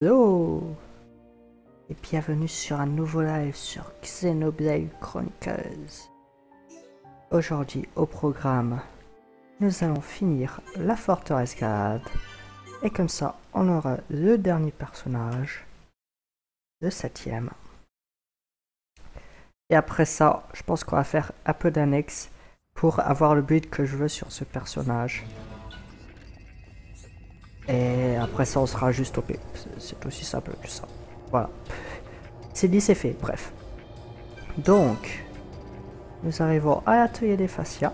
Hello et bienvenue sur un nouveau live sur Xenoblade Chronicles. Aujourd'hui au programme, nous allons finir la forteresse Galahad et comme ça on aura le dernier personnage, le 7ème. Et après ça, je pense qu'on va faire un peu d'annexe pour avoir le build que je veux sur ce personnage. Et après ça on sera juste OP, c'est aussi simple que ça. Voilà, c'est dit, c'est fait, bref. Donc, nous arrivons à l'atelier des fascias.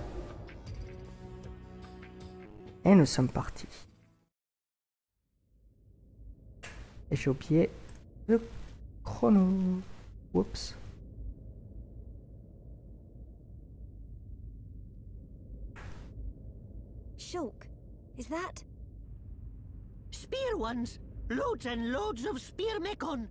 Et nous sommes partis. Et j'ai oublié le chrono. Oups. Shulk, is that? Spear ones! Loads and loads of spear mechon!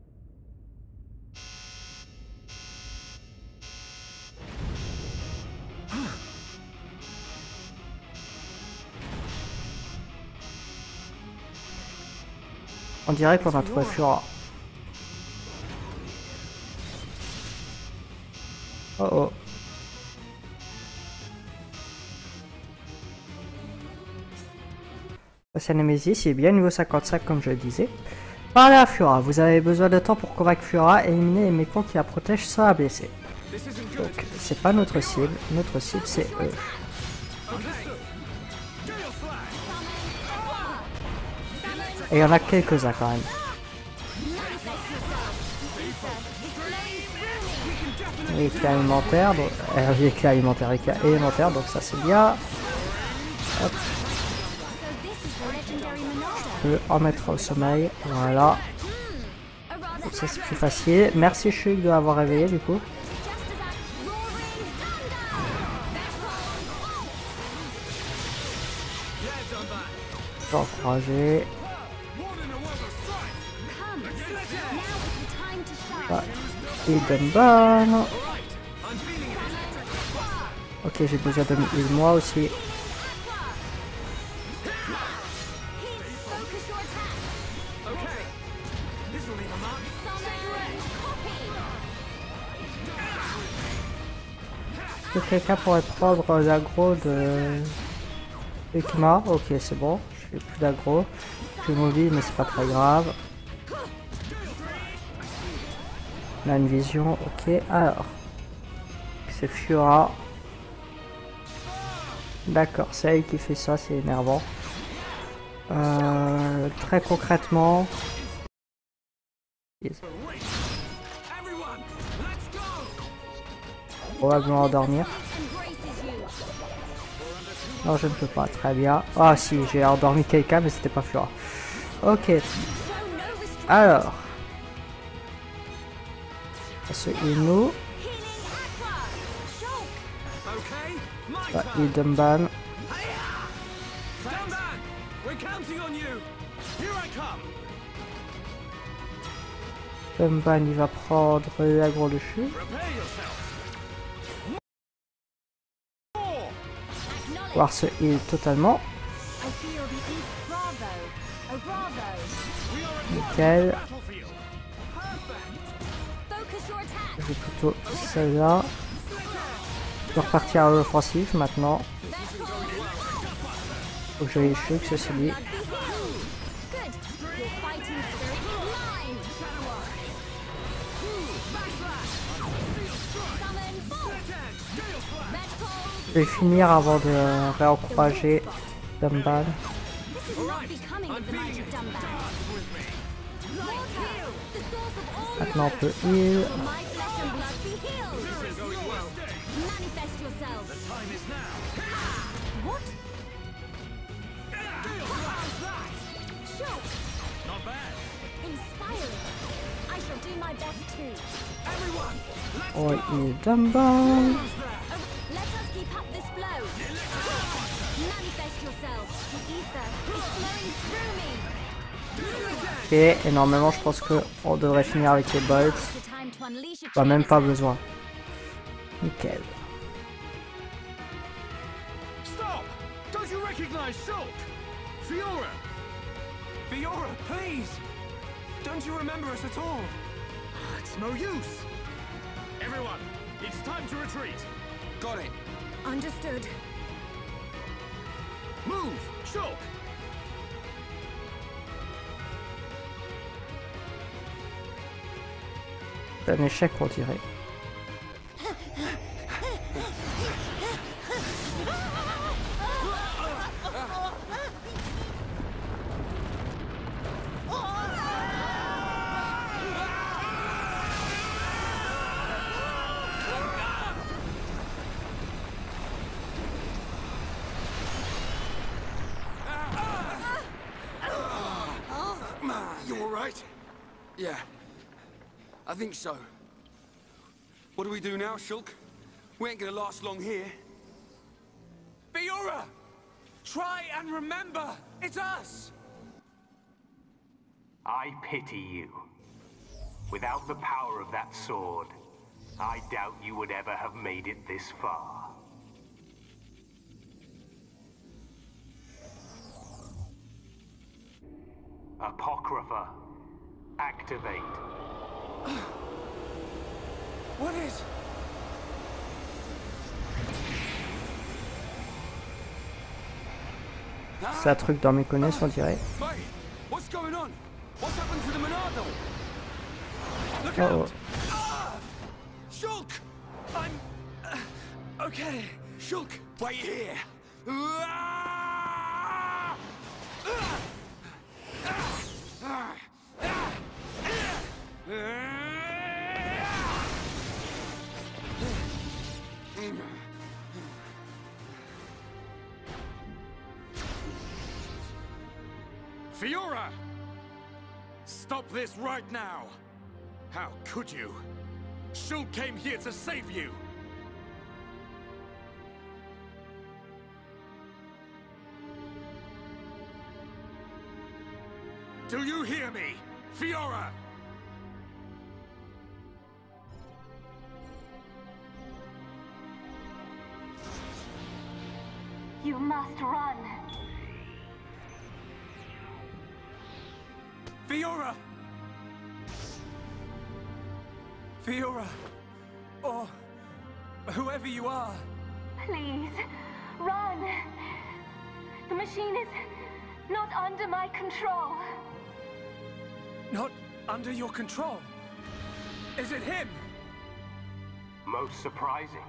On dirait qu'on a trouvé Fura. Oh oh. C'est Nemesis, il est bien niveau 55 comme je le disais. Parlez à Fura, vous avez besoin de temps pour convaincre Fura et éliminer les mécons qui la protègent sans la blesser. Donc c'est pas notre cible c'est eux. Et il y en a quelques-uns quand même. Éclat alimentaire, donc, éclat alimentaire, éclat élémentaire, donc ça c'est bien. Hop. Je peux en mettre au sommeil, voilà. Donc ça c'est plus facile. Merci Shulk de l'avoir réveillé du coup. Je vais encourager. Ah, il donne bonne. Ok, j'ai besoin de heal moi aussi. Est-ce que quelqu'un pourrait prendre l'aggro de Ekma? Ok, c'est bon, je n'ai plus d'aggro. Je suis mobile, mais c'est pas très grave. On a une vision, ok. Alors, c'est Fura. D'accord, c'est elle qui fait ça, c'est énervant. Très concrètement... Probablement endormir. Non, je ne peux pas, très bien. Ah si, j'ai endormi quelqu'un, mais c'était pas Fura. Ok. Alors. Ça se heal nous. Bah, heal Dumban. Dumban, il va prendre l'aggro dessus. Voir ce heal totalement. Nickel. Je vais plutôt celle-là. Je peux repartir à l'offensive maintenant. Faut que je les Shulk, ceci dit. Je vais finir avant de réencourager Dumban. Maintenant on peut heal. Oh, heal Dumban. Ok, et normalement je pense qu'on devrait finir avec les bolts. Pas même pas besoin. Nickel. Fiora, please! Don't you remember us at all? It's no use. Everyone, it's time to retreat. Got it. Understood. Move! Shulk! C'est un échec, on dirait. You all right? Yeah. I think so. What do we do now, Shulk? We ain't gonna last long here. Fiora! Try and remember! It's us! I pity you. Without the power of that sword, I doubt you would ever have made it this far. Apocrypha, activate. What is... C'est un truc dans mes connaissances, on dirait. Wait, what's going on? What's happened to the Monado? Look Oh. out! Shulk! I'm... okay. Shulk, wait here. Fiora! Stop this right now! How could you? Shulk came here to save you! Do you hear me? Fiora! You must run. Fiora! Fiora! Or... whoever you are. Please, run. The machine is not under my control. Not under your control. Is it him? Most surprising.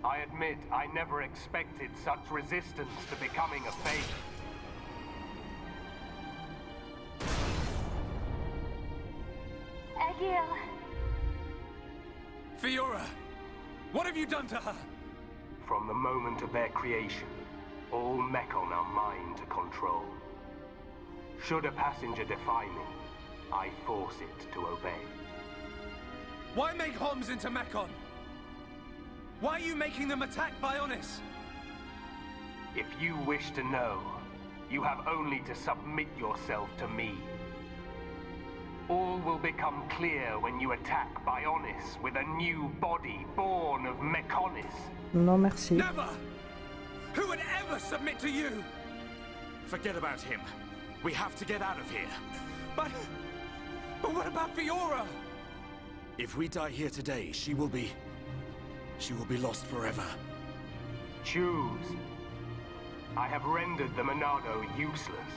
I admit I never expected such resistance to becoming a fate. Egil. Fiora! What have you done to her? From the moment of their creation, all Mechon are mine to control. Should a passenger defy me, I force it to obey. Why make Homs into Mechon? Why are you making them attack Bionis? If you wish to know, you have only to submit yourself to me. All will become clear when you attack Bionis with a new body born of Mechonis. Non, merci. Never! Who would ever submit to you? Forget about him. We have to get out of here. But what about Fiora? If we die here today, she will be lost forever. Choose. I have rendered the Monado useless.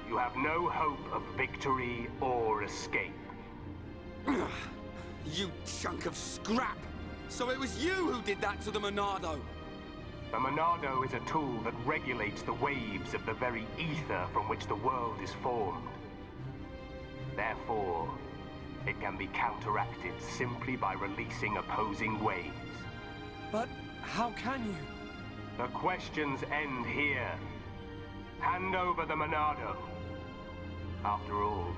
You have no hope of victory or escape. You chunk of scrap! So it was you who did that to the Monado! The Monado is a tool that regulates the waves of the very ether from which the world is formed. Therefore, it can be counteracted simply by releasing opposing waves. But how can you? The questions end here. Hand over the Monado. After all,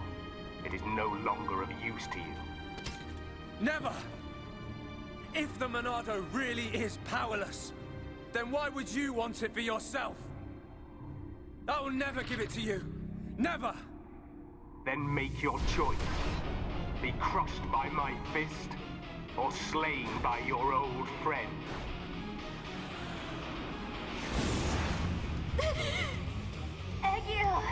it is no longer of use to you. Never! If the Monado really is powerless, then why would you want it for yourself? I will never give it to you. Never! Then make your choice. Be crushed by my fist, or slain by your old friend. Egil!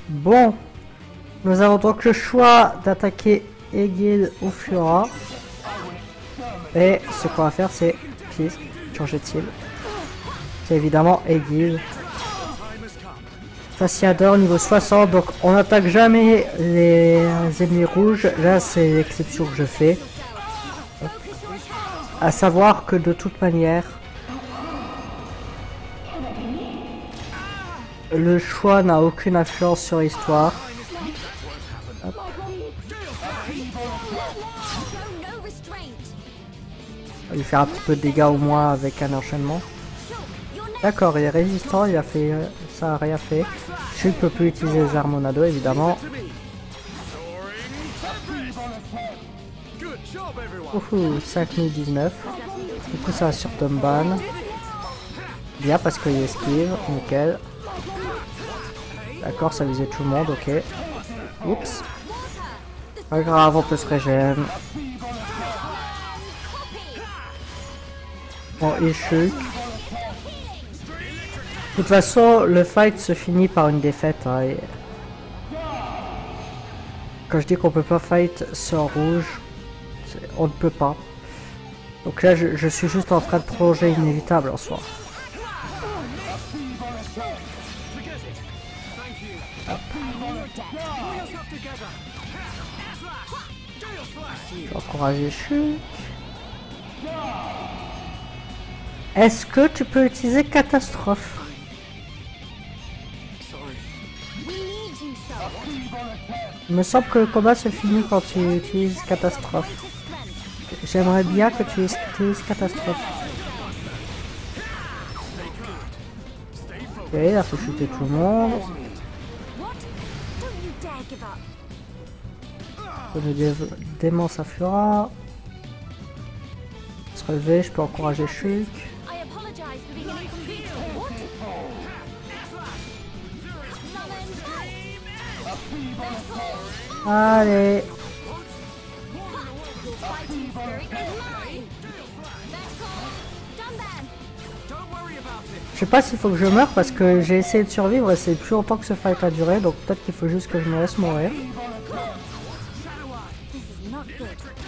Bon, nous avons donc le choix d'attaquer Egil ou Fiora. Et ce qu'on va faire, c'est changer de cible. C'est évidemment Egil. Fasciador niveau 60, donc on n'attaque jamais les ennemis rouges. Là, c'est l'exception que je fais. À savoir que de toute manière, le choix n'a aucune influence sur l'histoire. On va lui faire un petit peu de dégâts au moins avec un enchaînement. D'accord, il est résistant, il a fait ça, a rien fait. Je ne peux plus utiliser les Armonado évidemment. Ouhou, 5019. Du coup ça va sur Tomban. Bien parce qu'il esquive, nickel. D'accord, ça visait tout le monde, ok. Oups. Pas grave, on peut se régénérer. Bon, il chute. De toute façon, le fight se finit par une défaite. Hein, et... Quand je dis qu'on peut pas fight sur rouge, on ne peut pas. Donc là, je suis juste en train de prolonger inévitable en soi. Je vais encourager Shulk. Est-ce que tu peux utiliser catastrophe? Il me semble que le combat se finit quand tu utilises catastrophe. J'aimerais bien que tu utilises catastrophe. Ok, il a fait chuter tout le monde. Démence à Fiora. Se relever, je peux encourager Shulk. Allez. Je sais pas s'il faut que je meure parce que j'ai essayé de survivre et c'est plus longtemps que ce fight a duré, donc peut-être qu'il faut juste que je me laisse mourir.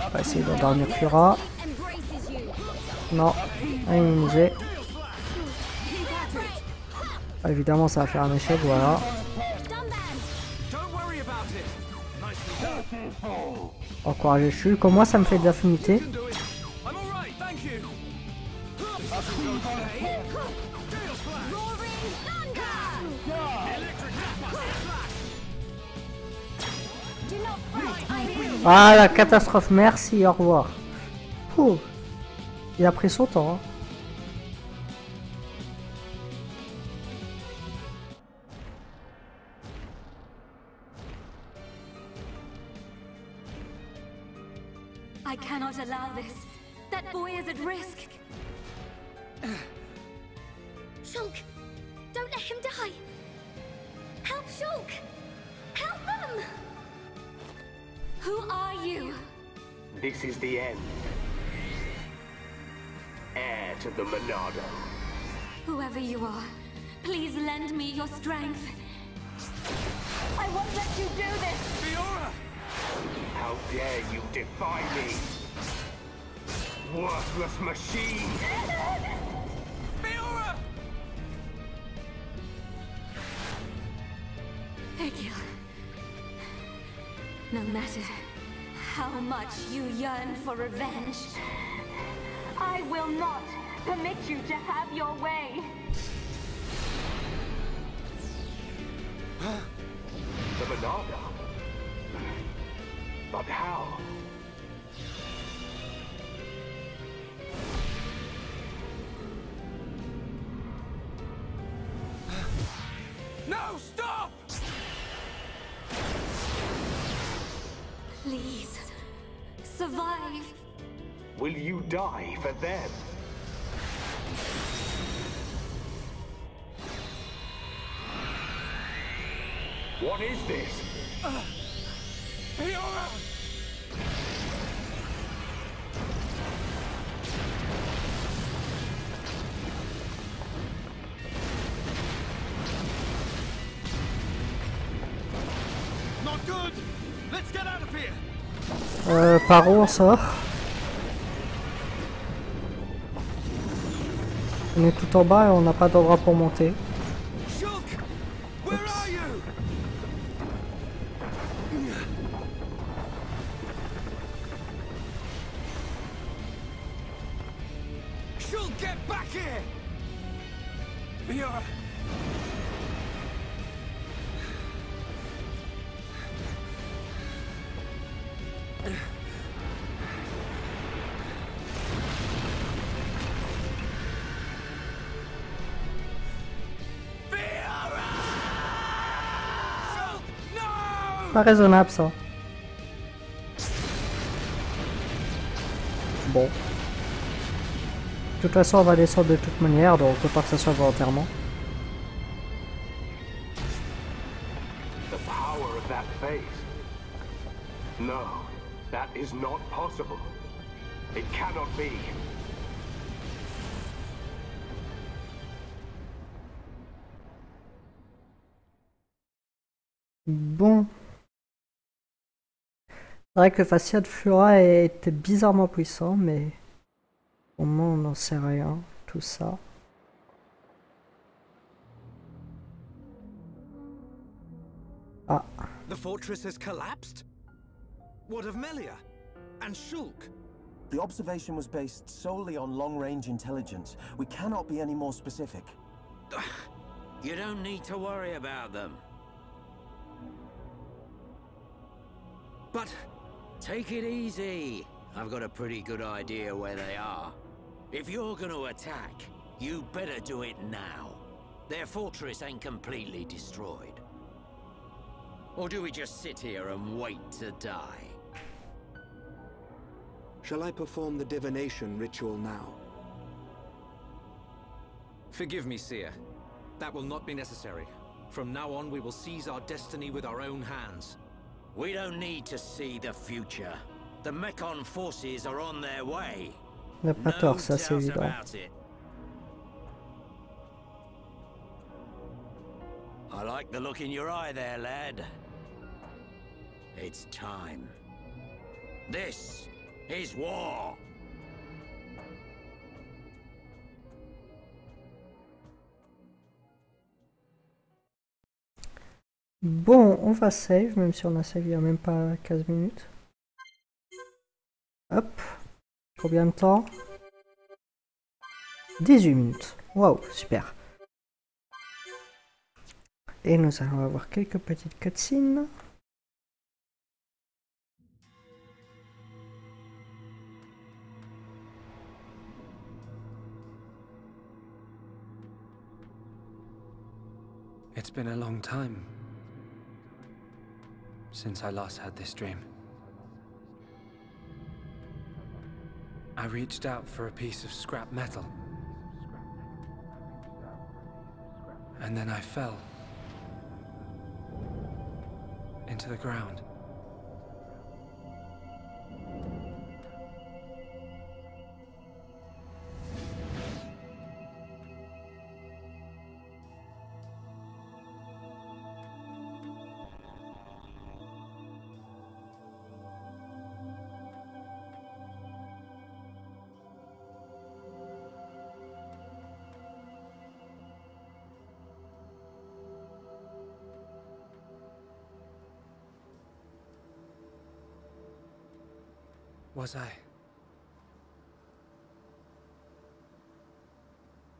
On va essayer d'endormir Fiora. Non, immunisé. Ah, évidemment ça va faire un échec, voilà. Encourager Shulk, comme moi ça me fait de l'affinité. Ah la catastrophe, merci, au revoir. Ouh. Il a pris son temps. Hein. I cannot allow this. That boy is at risk. Shulk, don't let him die. Help Shulk. Help them. Who are you? This is the end. Heir to the Monado. Whoever you are, please lend me your strength. I won't let you do this. Fiora! How dare you defy me? Worthless machine! Fiora! Egil. No matter how much you yearn for revenge, I will not permit you to have your way. The Monado? But how? No, stop! Please, survive. Will you die for them? What is this? Fiora! good. Let's get out of here. Par où on sort? On est tout en bas et on n'a pas d'endroit pour monter. Shulk, where are you? Shulk, get back here. Fiora! Pas raisonnable ça. Bon. De toute façon on va descendre de toute manière, donc faut pas que ça soit volontairement. The power of that face. No, that is not possible. It cannot be. Bon. C'est vrai que le fascia de Flora était bizarrement puissant, mais au moins on n'en sait rien, tout ça. Ah. The fortress has collapsed? What of Melia? And Shulk? The observation was based solely on long-range intelligence. We cannot be any more specific. You don't need to worry about them. But take it easy. I've got a pretty good idea where they are. If you're gonna attack, you better do it now. Their fortress ain't completely destroyed. Or do we just sit here and wait to die? Shall I perform the divination ritual now? Forgive me, Seer. That will not be necessary. From now on, we will seize our destiny with our own hands. We don't need to see the future. The Mekon forces are on their way. On n'a pas tort, ça c'est évident. About it. I like the look in your eye there, lad. It's time. This is war. Bon, on va save, même si on a save il n'y a même pas 15 minutes. Hop. Combien de temps? 18 minutes. Waouh, super. Et nous allons avoir quelques petites cutscenes. It's been a long time since I last had this dream. I reached out for a piece of scrap metal. And then I fell into the ground.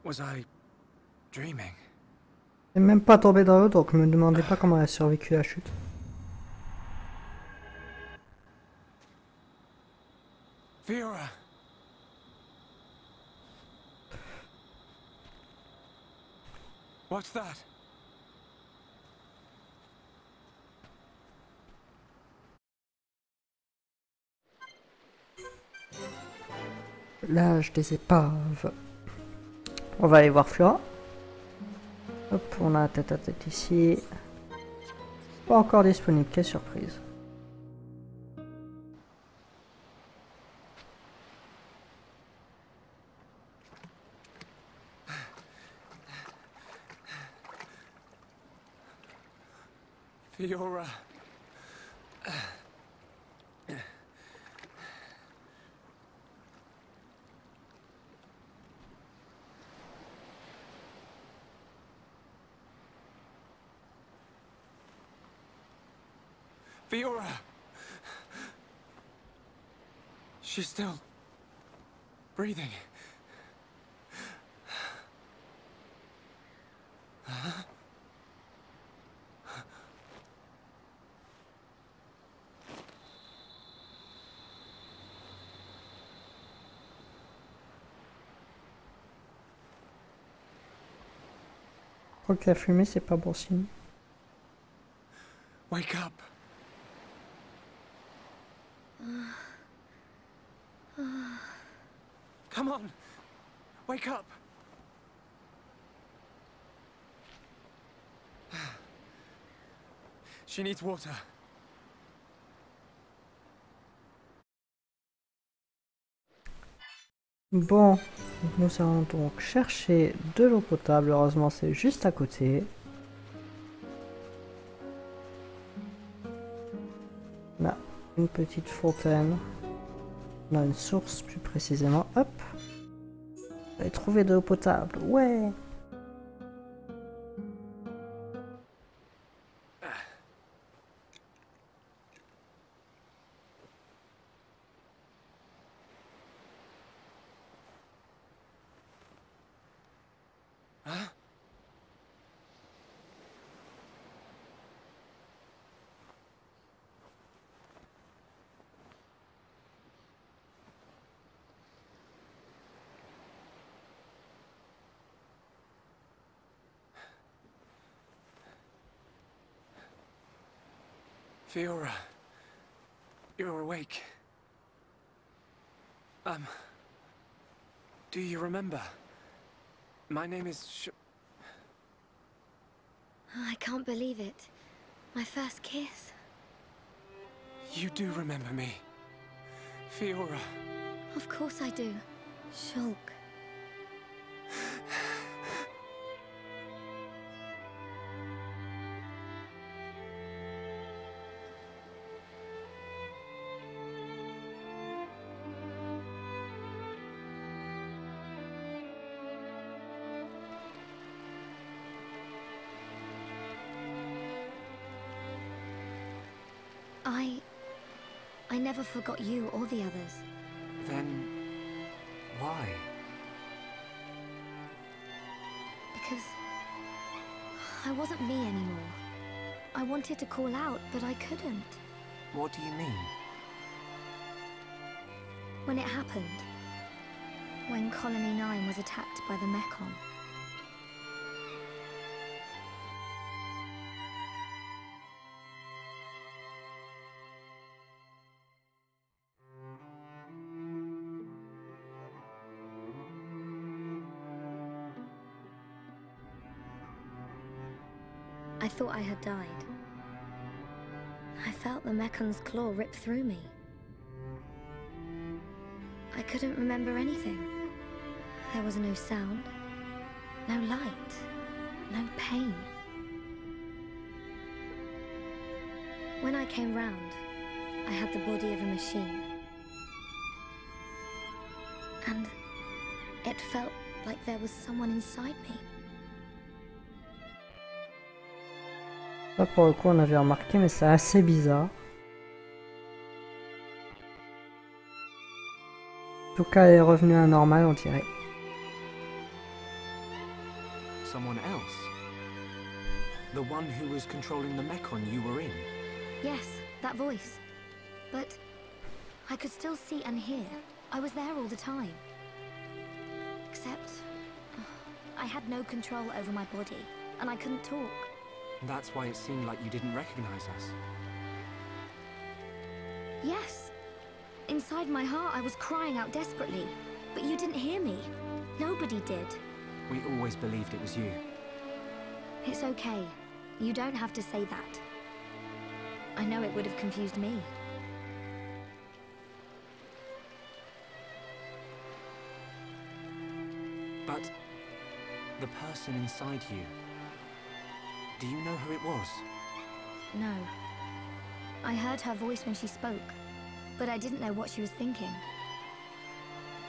Was I dreaming? Elle n'est même pas tombée dans l'eau, donc ne me demandez pas comment elle a survécu à la chute. Fiora! What's that? L'âge des épaves. On va aller voir Flora. Hop, on a un tête à tête ici. Pas encore disponible, quelle surprise. Fiora, Fiora! She's still breathing. Je crois que la fumée, c'est pas bon signe. Wake up. Come on. Wake up. She needs water. Bon, nous allons donc chercher de l'eau potable. Heureusement, c'est juste à côté. On a une petite fontaine. On a une source plus précisément. Hop. On va trouver de l'eau potable. Ouais. Fiora, you're awake. Do you remember? My name is I can't believe it. My first kiss. You do remember me, Fiora. Of course I do. Shulk. I never forgot you or the others. Then why? Because I wasn't me anymore. I wanted to call out, but I couldn't. What do you mean? When it happened, when Colony 9 was attacked by the Mekon. I thought I had died. I felt the Mekon's claw rip through me. I couldn't remember anything. There was no sound, no light, no pain. When I came round, I had the body of a machine. And it felt like there was someone inside me. Là pour le coup on avait remarqué, mais c'est assez bizarre. En tout cas elle est revenue à normal, on dirait. Someone else? The one who was controlling the Mekon you were in? Yes, that voice. But I could still see and hear. I was there all the time. Except I had no control over my body, and I couldn't talk. That's why it seemed like you didn't recognize us. Yes. Inside my heart, I was crying out desperately. But you didn't hear me. Nobody did. We always believed it was you. It's okay. You don't have to say that. I know it would have confused me. But the person inside you, do you know who it was? No. I heard her voice when she spoke, but I didn't know what she was thinking.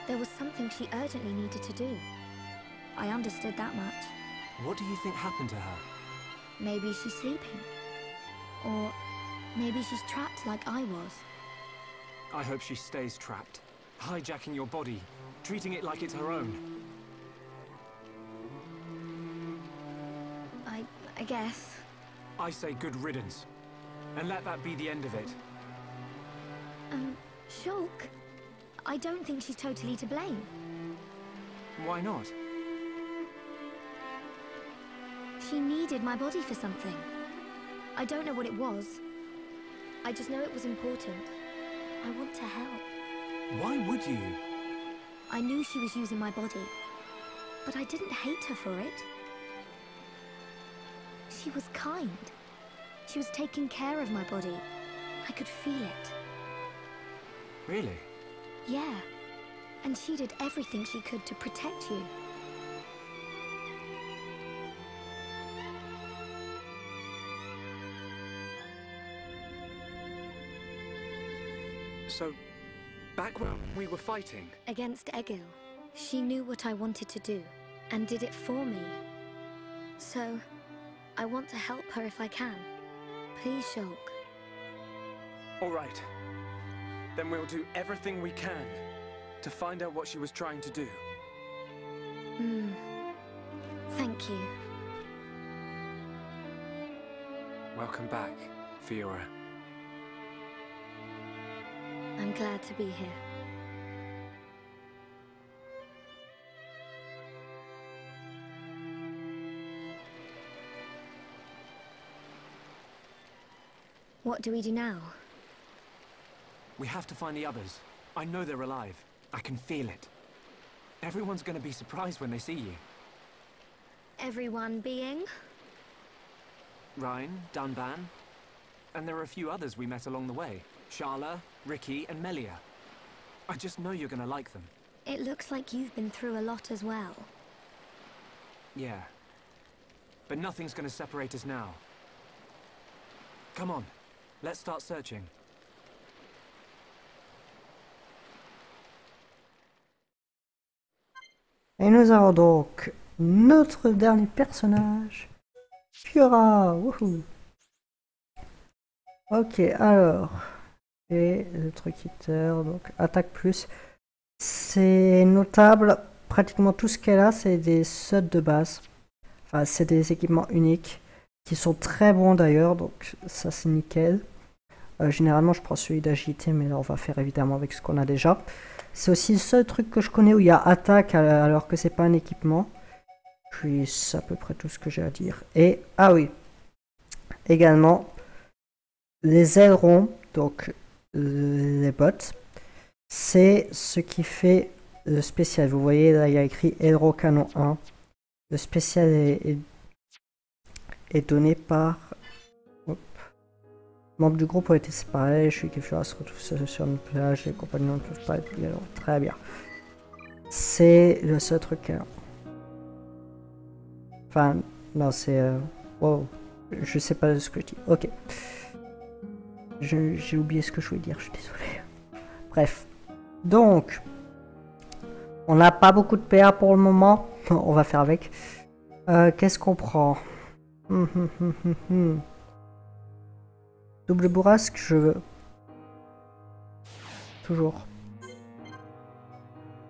There was something she urgently needed to do. I understood that much. What do you think happened to her? Maybe she's sleeping. Or maybe she's trapped like I was. I hope she stays trapped. Hijacking your body, treating it like it's her own. I guess. I say good riddance. And let that be the end of it. Shulk, I don't think she's totally to blame. Why not? She needed my body for something. I don't know what it was. I just know it was important. I want to help. Why would you? I knew she was using my body, but I didn't hate her for it. She was kind. She was taking care of my body. I could feel it. Really? Yeah. And she did everything she could to protect you. So, back when we were fighting... Against Egil, she knew what I wanted to do, and did it for me. So, I want to help her if I can. Please, Shulk. All right. Then we'll do everything we can to find out what she was trying to do. Thank you. Welcome back, Fiora. I'm glad to be here. What do we do now? We have to find the others. I know they're alive. I can feel it. Everyone's gonna be surprised when they see you. Everyone being? Ryan, Dunban, and there are a few others we met along the way. Sharla, Ricky, and Melia. I just know you're gonna like them. It looks like you've been through a lot as well. Yeah. But nothing's gonna separate us now. Come on, let's start searching. Et nous avons donc notre dernier personnage, Fiora. Wouhou. Ok, alors, et le truc hitter, donc attaque plus. C'est notable, pratiquement tout ce qu'elle a, c'est des suds de base. Enfin, c'est des équipements uniques, qui sont très bons d'ailleurs, donc ça c'est nickel. Généralement, je prends celui d'agilité, mais là on va faire évidemment avec ce qu'on a déjà. C'est aussi le seul truc que je connais où il y a attaque alors que c'est pas un équipement. Puis c'est à peu près tout ce que j'ai à dire. Et, ah oui, également, les ailerons, donc les bottes, c'est ce qui fait le spécial. Vous voyez là, il y a écrit aileron canon 1. Le spécial est donné par... Membres du groupe ont été séparés, je suis Kefura se retrouve sur une plage, les compagnons ne peuvent pas être plus alors. Très bien. C'est le seul truc qu'elle a. Enfin, non, c'est... wow, je sais pas ce que je dis. Ok. J'ai oublié ce que je voulais dire, je suis désolé. Bref. Donc, on n'a pas beaucoup de PA pour le moment. On va faire avec. Qu'est-ce qu'on prend? Double bourrasque, je veux. Toujours.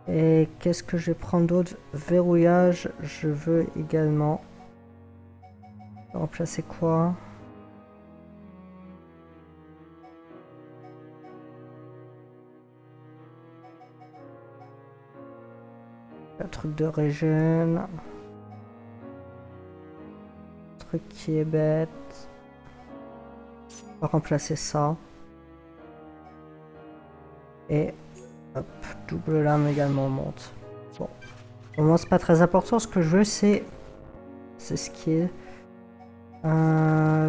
Et qu'est-ce que je vais prendre d'autre? Verrouillage, je veux également. Remplacer quoi? Un truc de régène. Truc qui est bête. On va remplacer ça. Et hop, double lame également monte. Bon, au moment c'est pas très important. Ce que je veux c'est ce qui est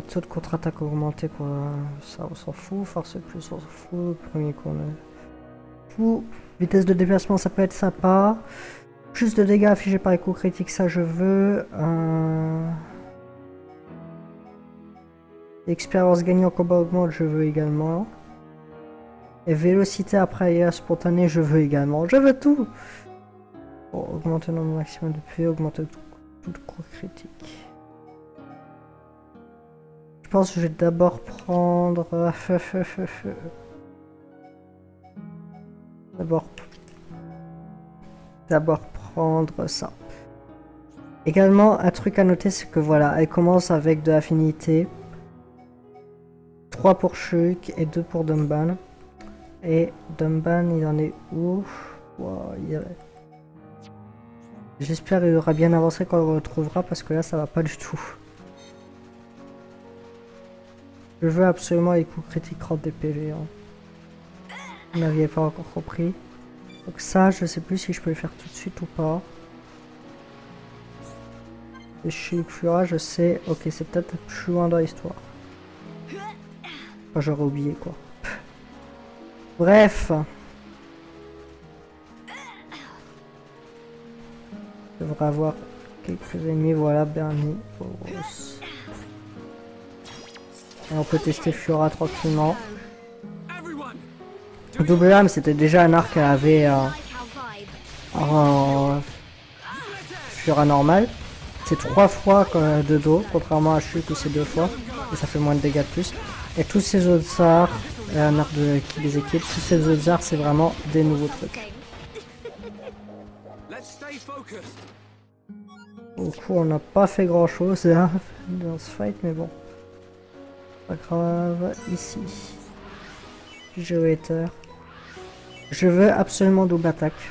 taux de contre-attaque augmenté quoi. Ça on s'en fout. Force plus on s'en fout. Premier qu'on a. Fou. Vitesse de déplacement ça peut être sympa. Plus de dégâts affligés par les coups critiques ça je veux. Expérience gagnée en combat augmente, je veux également. Et vélocité après ailleurs spontané, je veux également. Je veux tout. Bon, augmenter le nombre maximum de PV, augmenter tout le coup critique. Je pense que je vais d'abord prendre... D'abord prendre ça. Également, un truc à noter, c'est que voilà, elle commence avec de l'affinité. 3 pour Shulk et 2 pour Dumban. Et Dumban, il en est où? Wow, j'espère qu'il aura bien avancé quand on le retrouvera, parce que là, ça va pas du tout. Je veux absolument les coups critiques rendent des PV. Hein. Vous n'aviez pas encore compris. Donc ça, je sais plus si je peux le faire tout de suite ou pas. Et Shulk Fura, je sais. Ok, c'est peut-être plus loin dans l'histoire. Enfin, j'aurais oublié quoi. Bref. Je devrais avoir quelques ennemis. Voilà, Bernie. Et on peut tester Fiora tranquillement. Double lame, c'était déjà un arc qu'elle avait en Fiora normal. C'est 3 fois de dos, contrairement à Shulk où c'est 2 fois. Et ça fait moins de dégâts de plus. Et tous ces autres arts, un arc qui les équipe, tous ces autres arts, c'est vraiment des nouveaux trucs. Au coup, on n'a pas fait grand chose là, dans ce fight, mais bon. Pas grave, ici. Géoéter. Je veux absolument double attaque.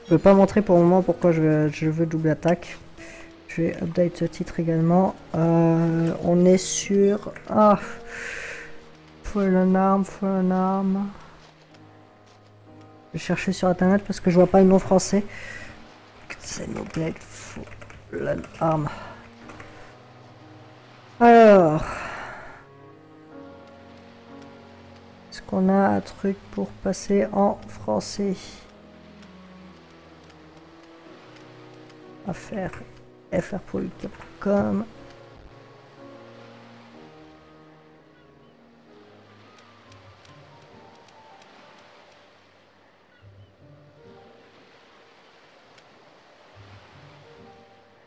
Je peux pas montrer pour le moment pourquoi je veux double attaque. Je vais update ce titre également. On est sur... Ah, faut une arme, faut une arme. Je vais chercher sur internet parce que je vois pas le nom français. Xenoblade, faut une arme. Alors... Est-ce qu'on a un truc pour passer en français? À faire. FR pour le Capcom.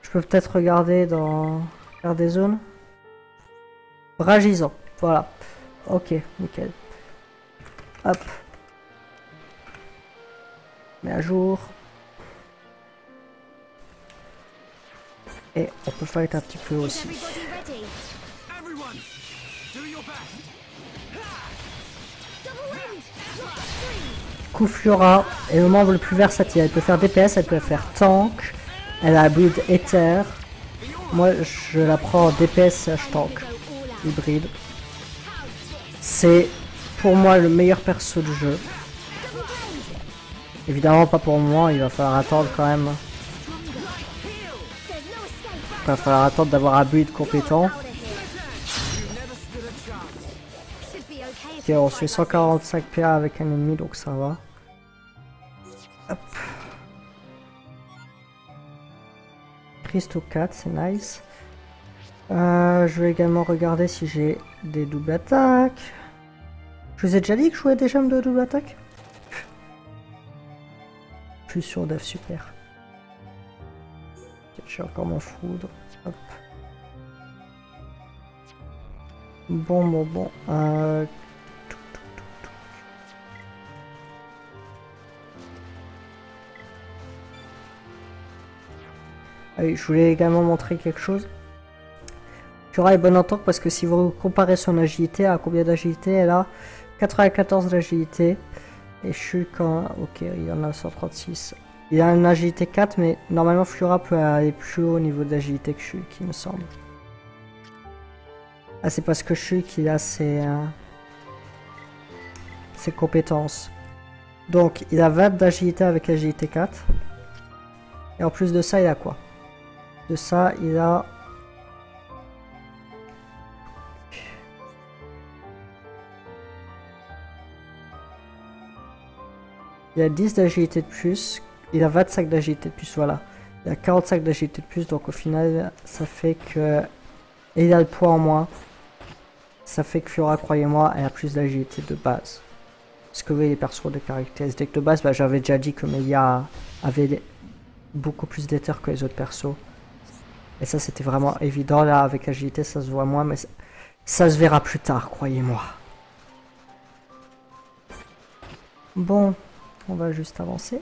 Je peux peut-être regarder dans des zones. Bras gisant, voilà. Ok, nickel. Hop. Mets à jour. Et on peut fight un petit peu aussi. Coup Fiora est le membre le plus versatile. Elle peut faire DPS, elle peut faire tank. Elle a un build Ether. Moi je la prends en DPS tank. Hybride. C'est pour moi le meilleur perso du jeu. Évidemment pas pour moi, il va falloir attendre quand même. Il va falloir attendre d'avoir un build compétent. Ok, on fait 145 PA avec un ennemi, donc ça va. Hop. Crystal 4, c'est nice. Je vais également regarder si j'ai des doubles attaques. Je vous ai déjà dit que je jouais des gemmes de double attaque. Plus sur Dev, super. J'ai encore mon foudre. Hop. Bon. Allez, je voulais également montrer quelque chose. Fiora est bonne en tank parce que si vous comparez son agilité, à combien d'agilité elle a 94 d'agilité. Et Shulk, ok, il en a 136. Il a une agilité 4, mais normalement Fiora peut aller plus haut au niveau d'agilité que Shulk, il me semble. Ah, c'est parce que Shulk, il a ses compétences. Donc, il a 20 d'agilité avec agilité 4. Et en plus de ça, il a quoi? De ça, il a... Il a 10 d'agilité de plus. Il a 25 d'agilité de plus, voilà. Il a 45 d'agilité de plus, donc au final, ça fait que... Et il a le poids en moins. Ça fait que Fiora, croyez-moi, elle a plus d'agilité de base. Parce que oui, les persos ont des caractéristiques de base, bah, j'avais déjà dit que Melia avait beaucoup plus d'éther que les autres persos. Et ça, c'était vraiment évident. Là, avec l'agilité, ça se voit moins, mais ça se verra plus tard, croyez-moi. Bon, on va juste avancer.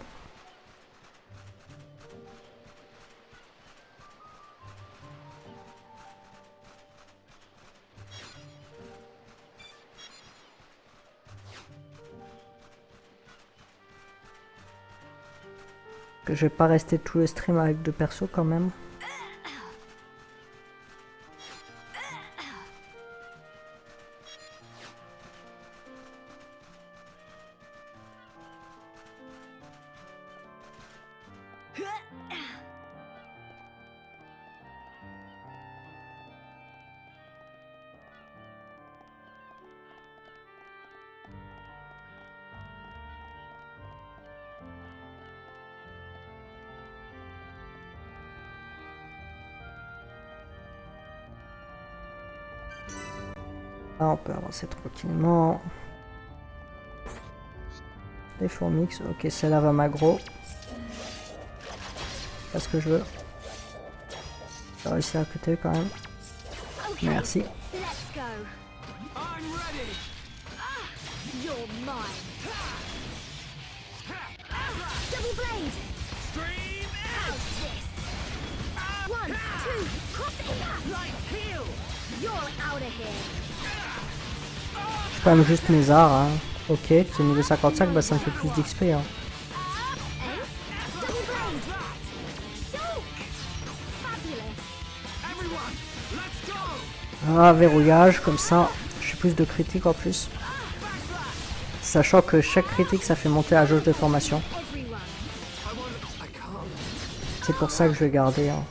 Que je vais pas rester tout le stream avec deux persos quand même. Là, on peut avancer tranquillement. Les fourmix, ok, celle-là va m'aggro. Pas ce que je veux. J'ai réussi à côté quand même. Merci. Je peux même juste mes arts, hein. Ok, c'est niveau 55, bah ça me fait plus d'XP. Hein. Ah, verrouillage, comme ça, j'ai plus de critiques en plus. Sachant que chaque critique, ça fait monter la jauge de formation. C'est pour ça que je vais garder. Hein.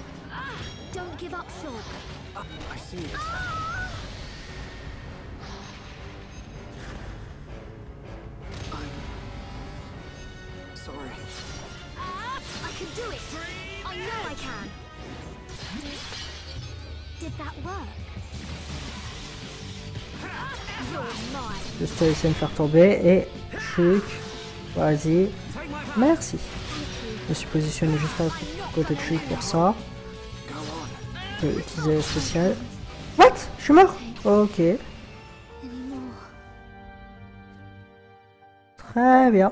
Juste essayer de me faire tomber et chouic, vas-y, merci. Je me suis positionné juste à côté de chouic pour ça. Je vais utiliser le spécial. What? Je suis mort? Ok. Très bien.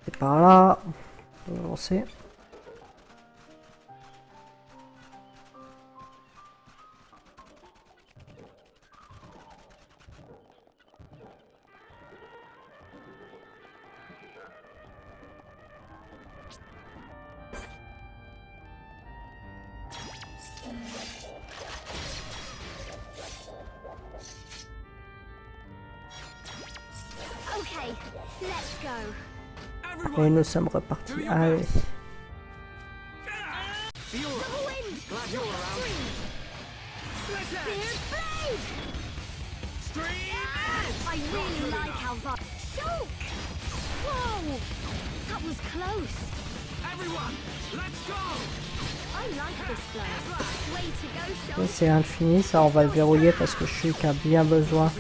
C'est par là. On va avancer. Et nous sommes repartis. Allez. C'est infini, ça on va le verrouiller parce que je suis qui a bien besoin.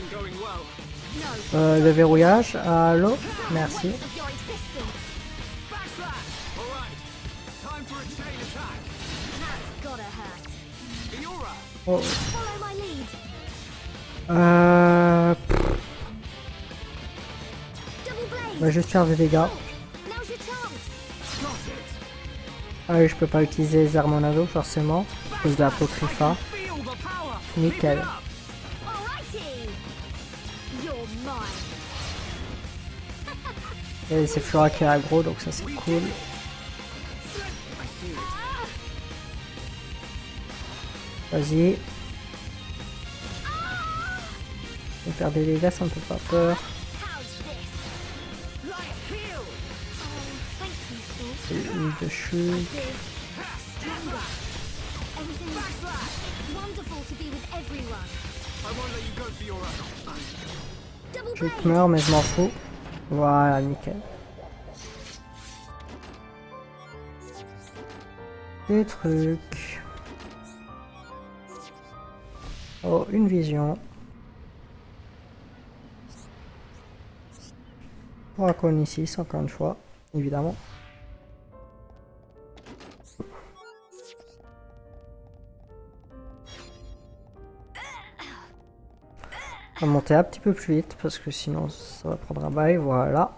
Le verrouillage, allô, merci. Oh. On va juste faire des dégâts. Ah oui, je peux pas utiliser les armes en anneau forcément, à cause de l'apocrypha. Nickel. Et c'est Flora qui est aggro, donc ça c'est cool. Vas-y. Je vais faire des dégâts, ça me fait pas peur. C'est une de chute. Je meurs mais je m'en fous. Voilà, nickel. Des trucs. Oh, une vision. Pour Akon ici, encore une fois, évidemment. On va monter un petit peu plus vite parce que sinon ça va prendre un bail, voilà.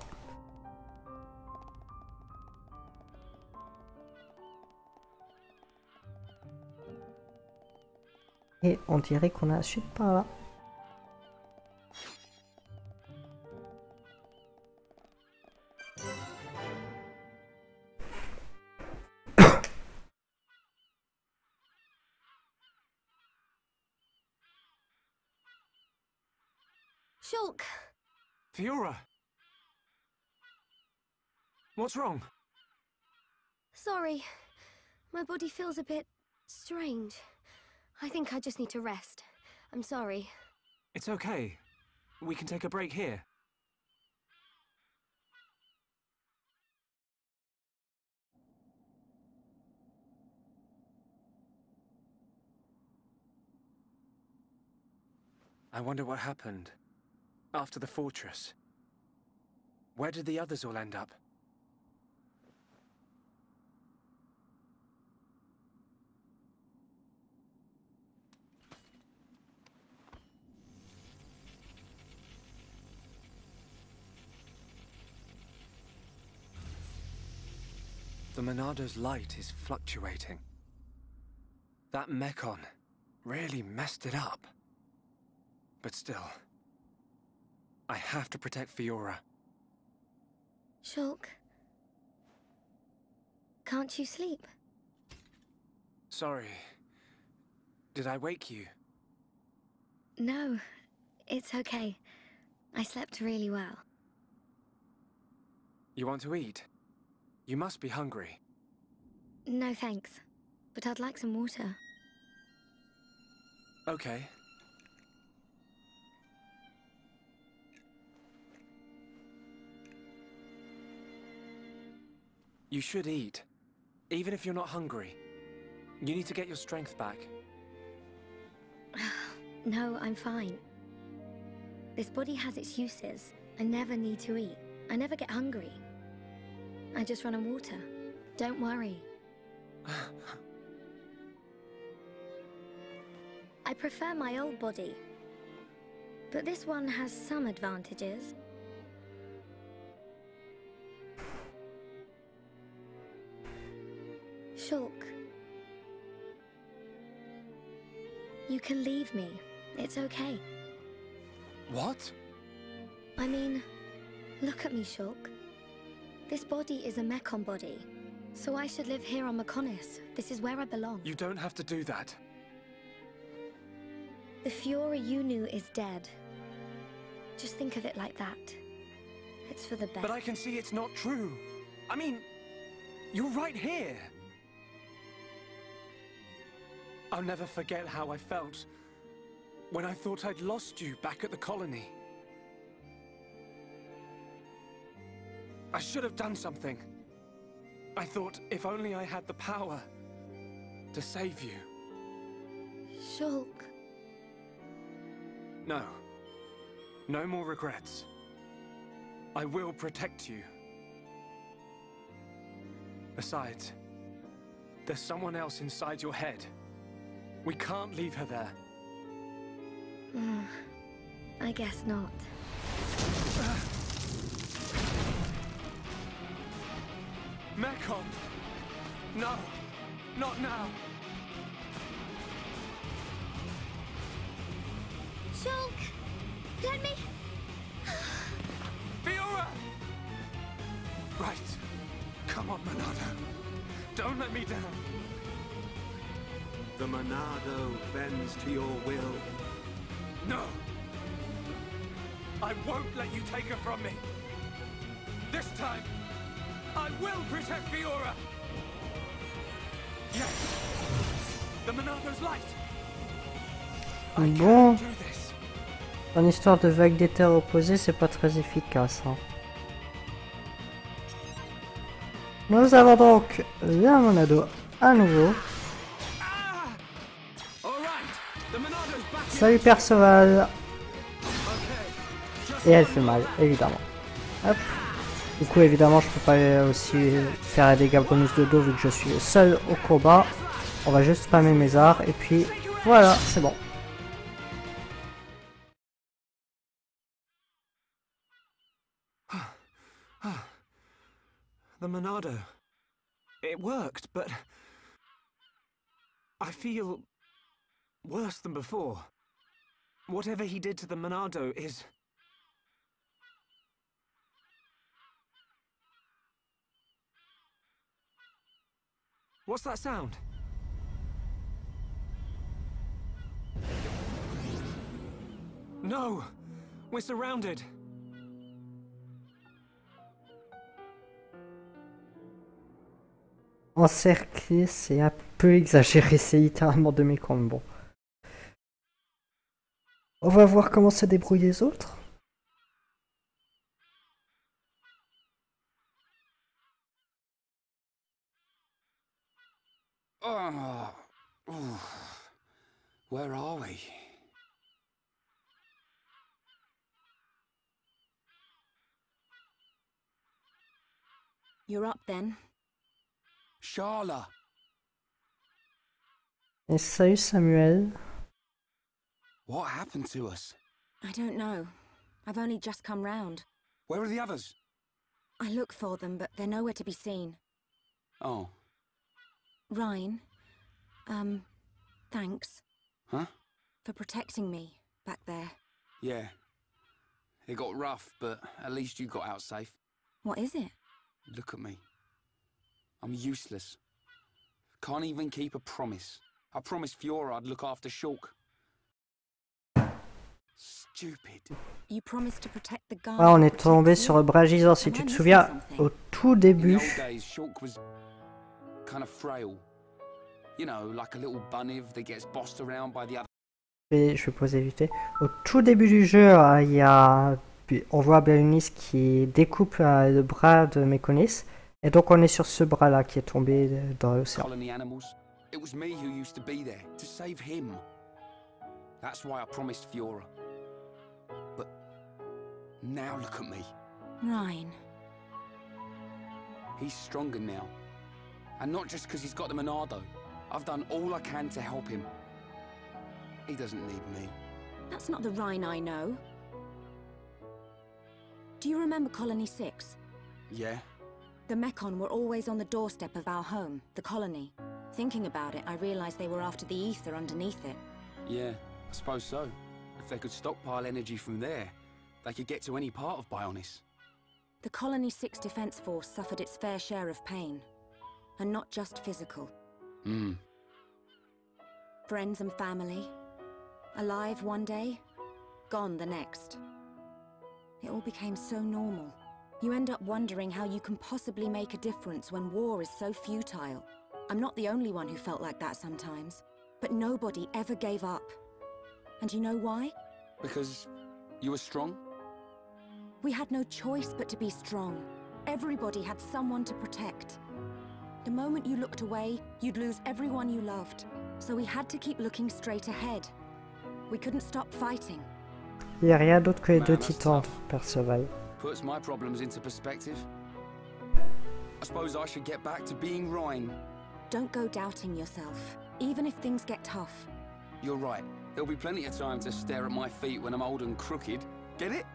Et on dirait qu'on a la suite par là. Shulk! Fiora! What's wrong? Sorry. My body feels a bit strange. I think I just need to rest. I'm sorry. It's okay. We can take a break here. I wonder what happened after the fortress. Where did the others all end up? The Monado's light is fluctuating. That Mekon really messed it up. But still, I have to protect Fiora. Shulk. Can't you sleep? Sorry. Did I wake you? No, it's okay. I slept really well. You want to eat? You must be hungry. No thanks, but I'd like some water. Okay. You should eat, even if you're not hungry. You need to get your strength back. No, I'm fine. This body has its uses. I never need to eat. I never get hungry. I just run on water. Don't worry. I prefer my old body. But this one has some advantages. Shulk. You can leave me. It's okay. What? I mean, look at me, Shulk. This body is a Mekon body, so I should live here on Mekonis. This is where I belong. You don't have to do that. The Fiora you knew is dead. Just think of it like that. It's for the best. But I can see it's not true. I mean, you're right here. I'll never forget how I felt when I thought I'd lost you back at the colony. I should have done something. I thought if only I had the power to save you. Shulk. No. No more regrets. I will protect you. Besides, there's someone else inside your head. We can't leave her there. I guess not. Mekon! No! Not now! Shulk! Let me... Fiora! Right. Come on, Monado. Don't let me down. The Monado bends to your will. No! I won't let you take her from me! This time, I will protect Fiora! Yes! The Monado's light! Bon, en histoire de vague d'éther opposé, c'est pas très efficace. Hein. Nous avons donc la Monado à nouveau. Salut Perceval. Et elle fait mal, évidemment. Hop. Du coup, évidemment, je peux pas aussi faire un dégât bonus de dos vu que je suis seul au combat. On va juste spammer mes arts et puis voilà, c'est bon. The Monado. It worked, but I feel worse than before. Whatever he did to the Monado is... What's that sound? No! We're surrounded! Encercler, c'est un peu exagéré, c'est littéralement de mes combos. On va voir comment se débrouillent les autres. Oh. Where are we? You're up then. Sharla! Et salut Samuel. What happened to us? I don't know. I've only just come round. Where are the others? I look for them, but they're nowhere to be seen. Oh. Ryan, thanks. Huh? For protecting me back there. Yeah. It got rough, but at least you got out safe. What is it? Look at me. I'm useless. Can't even keep a promise. I promised Fiora I'd look after Shulk. Stupid. You promised to protect the guy. Ouais, on est tombé sur le bras gisant, si tu te souviens, au tout début. In the old days, Shulk was kind of frail. You know, like a little bunniv that gets bossed around by the other. Et je vais poser vite fait. Au tout début du jeu, il y a, on voit Bérénice qui découpe le bras de Méconis. Et donc on est sur ce bras-là qui est tombé dans l'océan. Colony animals. It was me who used to be there to save him. That's why I promised Fiora. But now look at me. Ryan. He's stronger now. And not just because he's got the Monado. I've done all I can to help him. He doesn't need me. That's not the Ryan I know. Do you remember Colony 6? Yeah? The Mechon were always on the doorstep of our home, the colony. Thinking about it, I realized they were after the ether underneath it. Yeah, I suppose so. If they could stockpile energy from there, they could get to any part of Bionis. The Colony 6 Defense Force suffered its fair share of pain. And not just physical. Friends and family. Alive one day, gone the next. It all became so normal. You end up wondering how you can possibly make a difference when war is so futile. I'm not the only one who felt like that sometimes. But nobody ever gave up. And you know why? Because you were strong? We had no choice but to be strong. Everybody had someone to protect. The moment you looked away, you'd lose everyone you loved. So we had to keep looking straight ahead. We couldn't stop fighting. Il n'y a rien d'autre que les deux titans, Perceval. Puts my problems into perspective. I suppose I should get back to being Ryan. Don't go doubting yourself, even if things get tough. You're right. There'll be plenty of time to stare at my feet when I'm old and crooked. Get it?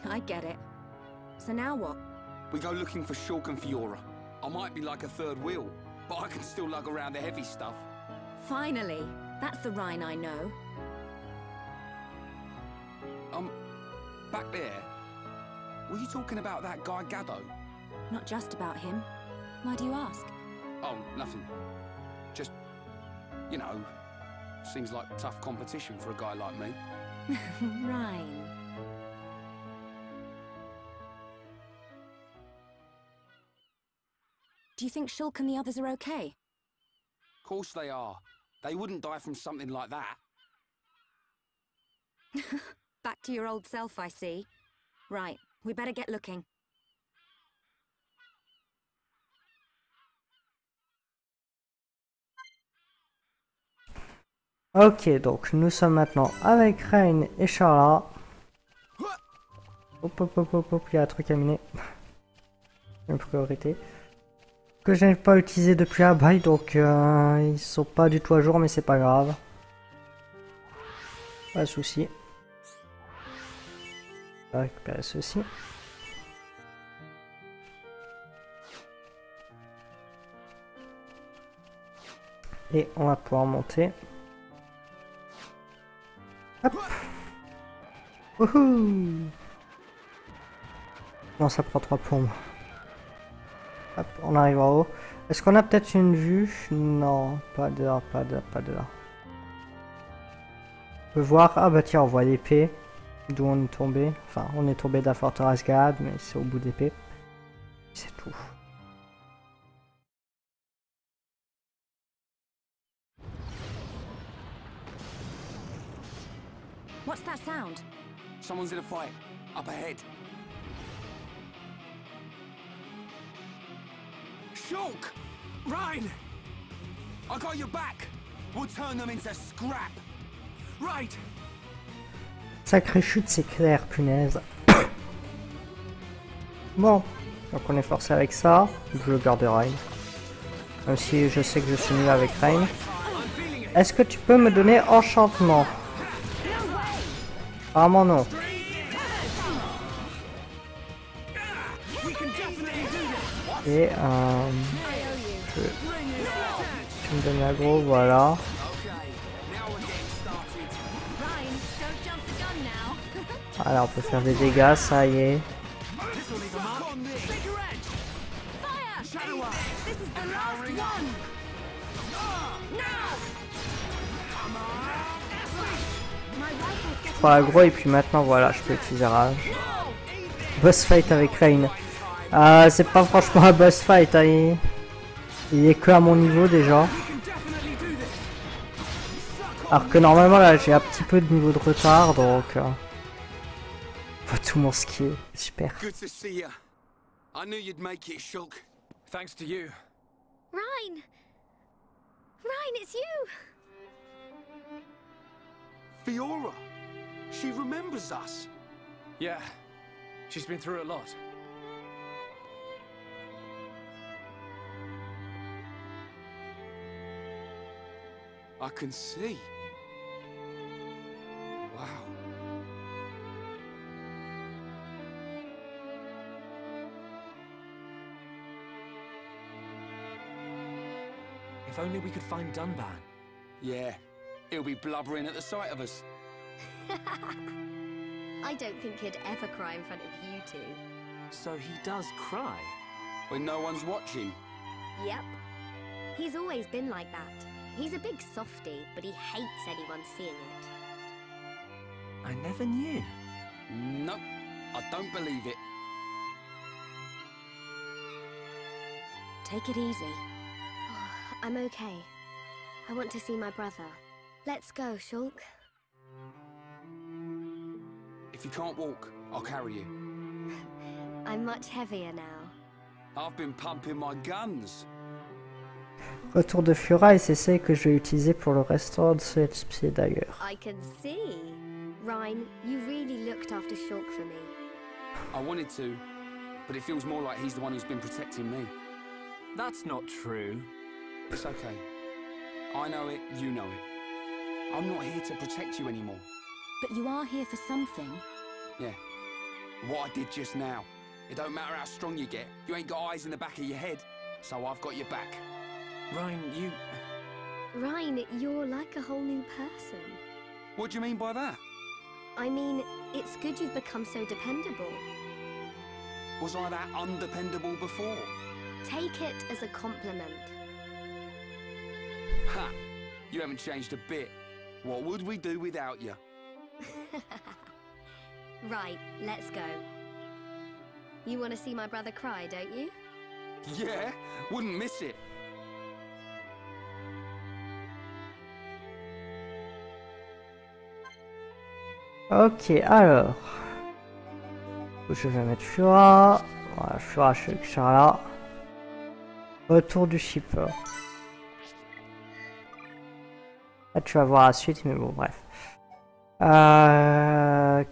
I get it. So now what? We go looking for Shulk and Fiora. I might be like a third wheel, but I can still lug around the heavy stuff. Finally! That's the Rhine I know. Back there? Were you talking about that guy Gaddo? Not just about him. Why do you ask? Oh, nothing. Just, you know, seems like tough competition for a guy like me. Rhine. Do you think Shulk and the others are okay? Of course they are. They wouldn't die from something like that. Back to your old self, I see. Right, we better get looking. Ok, donc nous sommes maintenant avec Rain et Charla. Hop, hop, hop, hop, hop, il y a un truc à miner. Une priorité. Que je n'ai pas utilisé depuis un bail, donc ils sont pas du tout à jour, mais c'est pas grave. Pas de souci. On va récupérer ceci. Et on va pouvoir monter. Hop. Wouhou. Non, ça prend 3 plombes. Hop, on arrive en haut. Est-ce qu'on a peut-être une vue? Non, pas de là, pas de là, pas de là. On peut voir. Ah bah tiens, on voit l'épée. D'où on est tombé. Enfin, on est tombé de la forteresse Galahad, mais c'est au bout d'épée. C'est tout. What's that sound? Someone's in a fight. Up ahead. Shulk! Rhine! I got your back! We'll turn them into scrap! Right! Sacrée chute, c'est clair, punaise. Bon, donc on est forcé avec ça. Je le garde Rain. Même si je sais que je suis nul avec Rain. Est-ce que tu peux me donner enchantement? Apparemment non. Et tu me donnes l'aggro, voilà. Voilà, on peut faire des dégâts, ça y est. Je prends l'aggro et puis maintenant voilà, je peux utiliser rage. Boss fight avec Rain. C'est pas franchement un boss fight, hein. Il est que à mon niveau déjà. Alors que normalement là j'ai un petit peu de niveau de retard, donc faut tout mon skier, super. Good to see you. I knew you'd make it, Shulk. Thanks to you. Rhine! Rhine, it's you! Fiora! She remembers us. Yeah, she's been through a lot. I can see. Wow. If only we could find Dunban. Yeah, he'll be blubbering at the sight of us. I don't think he'd ever cry in front of you two. So he does cry? When no one's watching. Yep. He's always been like that. He's a big softie, but he hates anyone seeing it. I never knew. No, I don't believe it. Take it easy. I'm okay. I want to see my brother. Let's go, Shulk. If you can't walk, I'll carry you. I'm much heavier now. I've been pumping my guns. Retour de Fiora et c'est celle que je vais utiliser pour le restant de ce let's play d'ailleurs. I can see. Rhine, you really looked after Shulk for me. I wanted to, but it feels more like he's the one who's been protecting me. That's not true. It's okay. I know it, you know it. I'm not here to protect you anymore. But you are here for something. Yeah. What I did just now. It don't matter how strong you get. You ain't got eyes in the back of your head. So I've got your back. Ryan, you... Rhine, you're like a whole new person. What do you mean by that? I mean, it's good you've become so dependable. Was I that undependable before? Take it as a compliment. Ha! You haven't changed a bit. What would we do without you? Right, let's go. You want to see my brother cry, don't you? Yeah, wouldn't miss it. Ok, alors. Je vais mettre Fura. Voilà, Fura, je suis là. Retour du shipper. Là, tu vas voir la suite, mais bon, bref.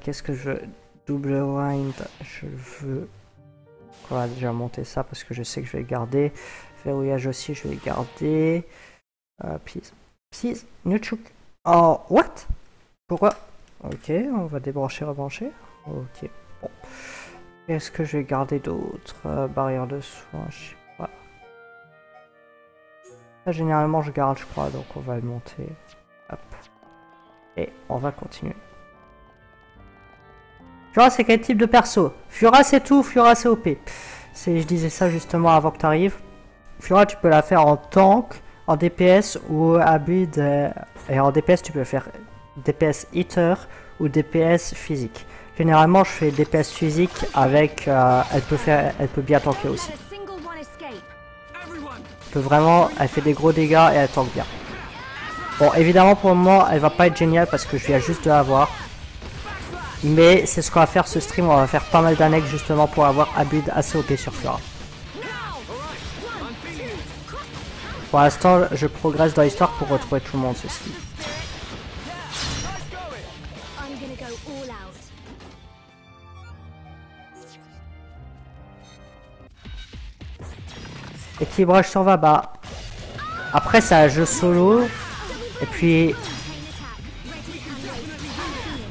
Qu'est-ce que je veux? Double wind, je veux. On va déjà monter ça parce que je sais que je vais le garder. Verrouillage aussi, je vais le garder. Please. Please, Nuchuk. Oh, what? Pourquoi? Ok, on va débrancher, rebrancher. Ok, bon. Qu'est-ce que je vais garder d'autre? Barrière de soins, je sais pas. Là, généralement, je garde, je crois, donc on va le monter. Hop. Et on va continuer. Fura, c'est quel type de perso? Fura, c'est tout. Fura, c'est OP. Je disais ça justement avant que tu arrives. Fura, tu peux la faire en tank, en DPS ou à build. Et en DPS, tu peux faire DPS hitter ou DPS physique. Généralement, je fais DPS physique avec. Elle peut bien tanker aussi. Elle fait des gros dégâts et elle tank bien. Bon, évidemment, pour le moment, elle va pas être géniale parce que je viens juste de la voir. Mais c'est ce qu'on va faire ce stream, on va faire pas mal d'annexes justement pour avoir un build assez OP sur Fura. Pour l'instant, je progresse dans l'histoire pour retrouver tout le monde ceci. Équilibrage sur va bas. Après, c'est un jeu solo. Et puis,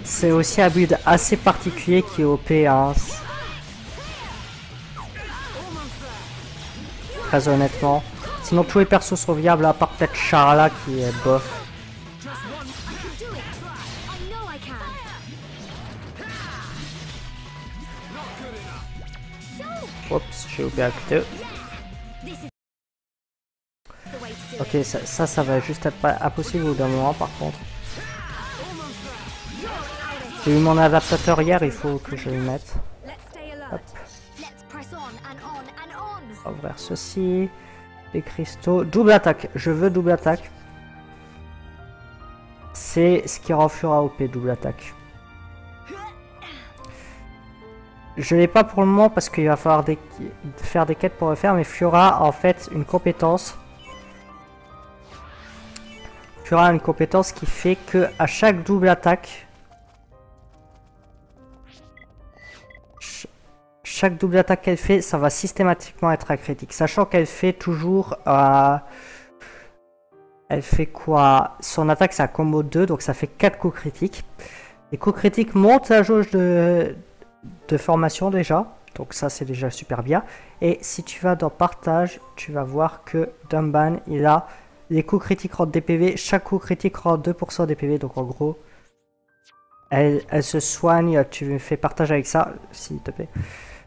c'est aussi un build assez particulier qui est OP. Hein. Très honnêtement. Sinon, tous les persos sont viables, à part peut-être Charla qui est bof. Oups, j'ai oublié un coup. Ok, ça va juste être pas impossible au bout d'un moment par contre. J'ai eu mon adaptateur hier, il faut que je le mette. Hop. On va ouvrir ceci. Les cristaux. Double attaque, je veux double attaque. C'est ce qui rend Fura OP, double attaque. Je l'ai pas pour le moment parce qu'il va falloir faire des quêtes pour le faire, mais Fura a en fait une compétence. Fura a une compétence qui fait que à chaque double attaque, chaque double attaque qu'elle fait, ça va systématiquement être un critique. Sachant qu'elle fait toujours... elle fait quoi? Son attaque c'est un combo 2, donc ça fait 4 coups critiques. Les coups critiques montent la jauge de formation déjà. Donc ça c'est déjà super bien. Et si tu vas dans partage, tu vas voir que Dumban, il a les coups critiques rendent des PV. Chaque coup critique rend 2% des PV. Donc en gros, elle se soigne. Tu fais partage avec ça, s'il te plaît.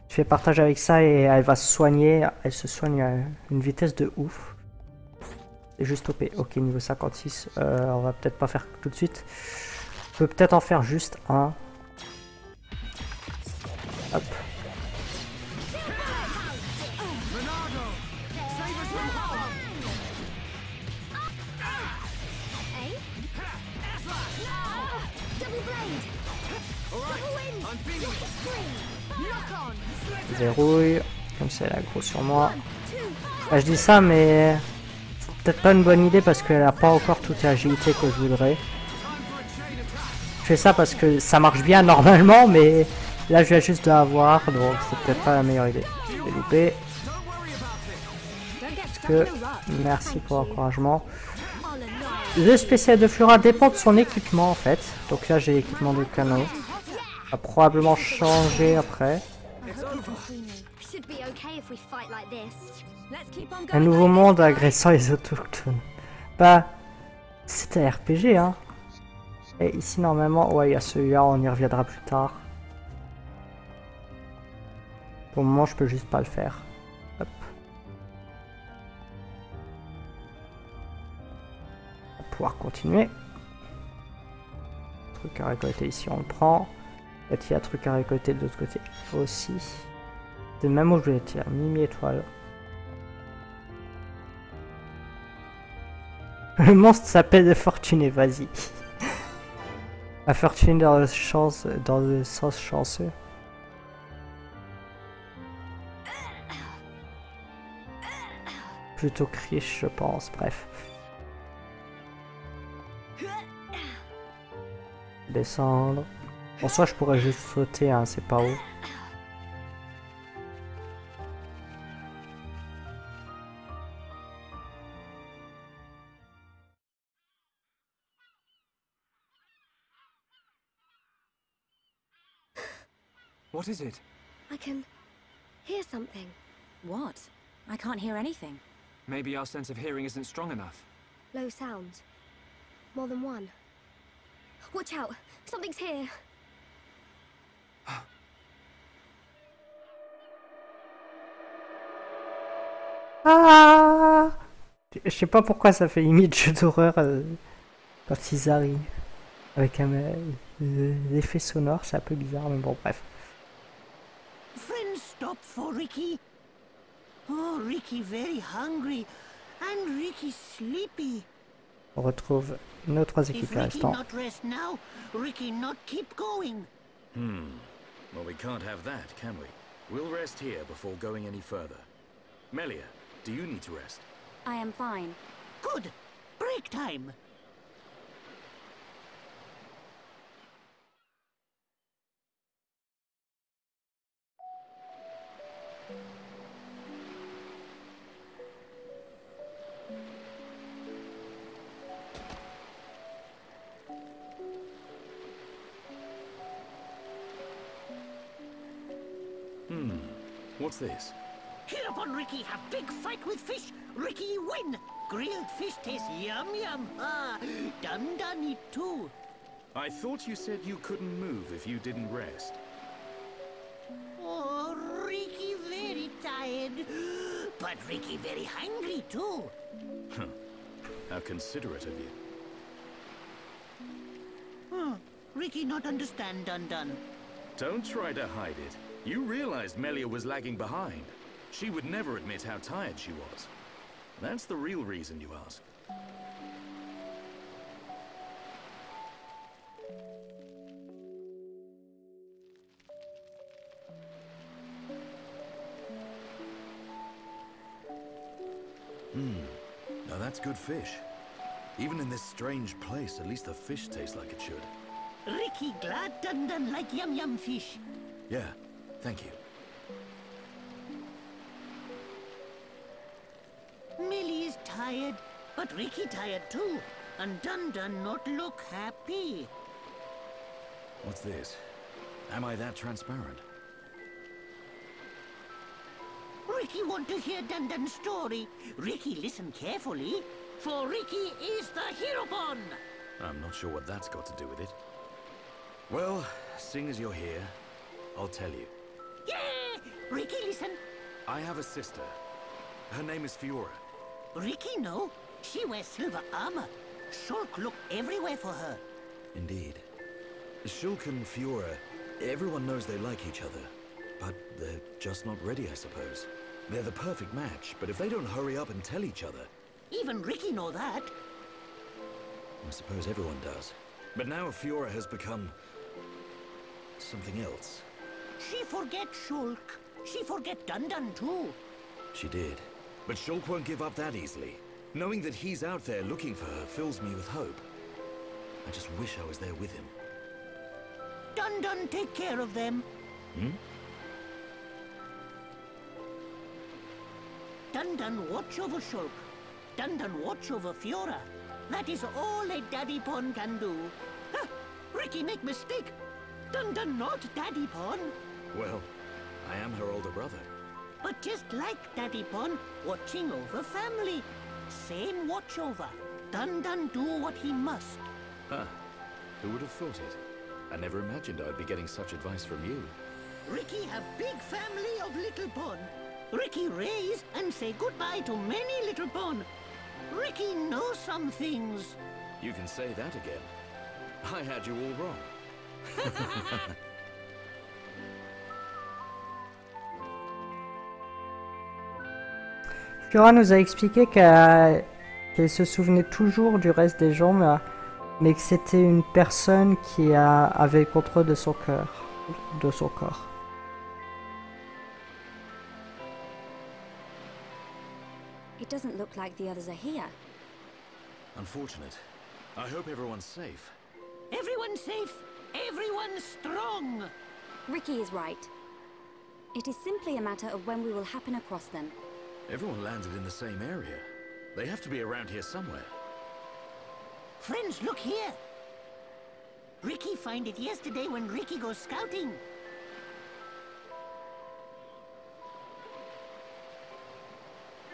Tu fais partage avec ça et elle va se soigner. Elle se soigne à une vitesse de ouf. C'est juste OP. Ok, niveau 56. On va peut-être pas faire tout de suite. On peut peut-être en faire juste un. Hop. Verrouille, comme ça elle a gros sur moi. Bah, je dis ça mais c'est peut-être pas une bonne idée parce qu'elle a pas encore toute l'agilité que je voudrais. Je fais ça parce que ça marche bien normalement mais là je viens juste de l'avoir donc c'est peut-être pas la meilleure idée. Je vais louper. Parce que merci pour l'encouragement. Le spécial de Fura dépend de son équipement en fait. Donc là j'ai l'équipement de canon. Ça va probablement changer après. Un nouveau monde agressant les autochtones. Bah, c'est un RPG, hein. Et ici, normalement, ouais, il y a celui-là, on y reviendra plus tard. Pour le moment, je peux juste pas le faire. Hop. On va pouvoir continuer. Truc à récolter ici, on le prend. Peut-être qu'il y a un truc à récolter de l'autre côté aussi. C'est même où je vais tirer Mimi étoile. Le monstre s'appelle le Fortuné, vas-y. La fortune dans le sens chanceux. Plutôt criche, je pense, bref. Descendre. En soi, je pourrais juste sauter, hein, c'est pas haut. What is it? I can hear something. What? I can't hear anything. Maybe our sense of hearing isn't strong enough. Low sounds. More than one. Watch out! Something's here! Ah! Je sais pas pourquoi ça fait limite jeu d'horreur quand ils arrivent. Avec l'effet sonore, c'est un peu bizarre, mais bon, bref. Friends stop for Ricky. Oh, Ricky very hungry. And Ricky sleepy. On retrouve nos trois équipes If Ricky restantes. not rest now, Ricky not keep going. Well, we can't have that, can we? We'll rest here before going any further. Melia, do you need to rest? I am fine. Good. Break time. What's this? Hereupon Ricky have big fight with fish. Ricky win. Grilled fish taste yum yum. Ah, done it too. I thought you said you couldn't move if you didn't rest. Oh, Ricky very tired. But Ricky very hungry too. How considerate of you. Ricky not understand done. Don't try to hide it. You realized Melia was lagging behind. She would never admit how tired she was. That's the real reason you ask. Now that's good fish. Even in this strange place, at least the fish tastes like it should. Ricky glad done like yum yum fish. Yeah, thank you. Millie is tired, but Ricky tired too. And Dun not look happy. What's this? Am I that transparent? Ricky want to hear Dun story. Ricky listen carefully, for Ricky is the Heropon. I'm not sure what that's got to do with it. Well, seeing as you're here, I'll tell you. Yeah! Ricky listen. I have a sister. Her name is Fiora. Ricky know. She wears silver armor. Shulk look everywhere for her. Indeed. Shulk and Fiora, everyone knows they like each other. But they're just not ready, I suppose. They're the perfect match, but if they don't hurry up and tell each other... Even Ricky know that. I suppose everyone does. But now Fiora has become... something else. She forget Shulk. She forget Dun too. She did. But Shulk won't give up that easily. Knowing that he's out there looking for her fills me with hope. I just wish I was there with him. Dun take care of them. Dun watch over Shulk. Dun watch over Fiora. That is all a Daddy Pon can do. Huh, Ricky make mistake. Dun not Daddy Pon. Well, I am her older brother. But just like Daddy Pon, watching over family. Same watch over. Dun do what he must. Huh. Who would have thought it? I never imagined I'd be getting such advice from you. Ricky have big family of little Pon. Ricky raise and say goodbye to many little Pon. Ricky knows some things. You can say that again. I had you all wrong. Fiora nous a expliqué qu'elle se souvenait toujours du reste des gens, mais mais que c'était une personne qui avait le contrôle de son cœur, de son corps. It doesn't look like the others are here. Unfortunate. I hope everyone's safe. Everyone's safe. Everyone's strong. Ricky is right. It is simply a matter of when we will happen across them. Everyone landed in the same area. They have to be around here somewhere. Friends, look here. Ricky find it yesterday when Ricky goes scouting.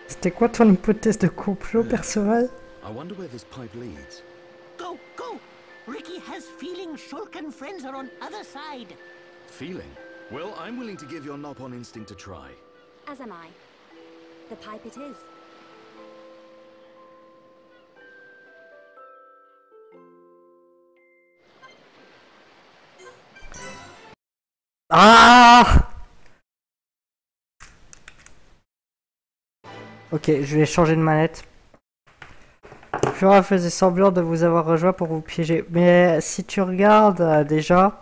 C'était quoi ton hypothèse de complot, Perceval? I wonder where this pipe leads. Go, go! Ricky has feeling Shulk and friends are on other side. Feeling? Well, I'm willing to give your knob-on instinct a try. As am I. The pipe it is. Ah! Ok, je vais changer de manette. Flora faisait semblant de vous avoir rejoint pour vous piéger. Mais si tu regardes déjà...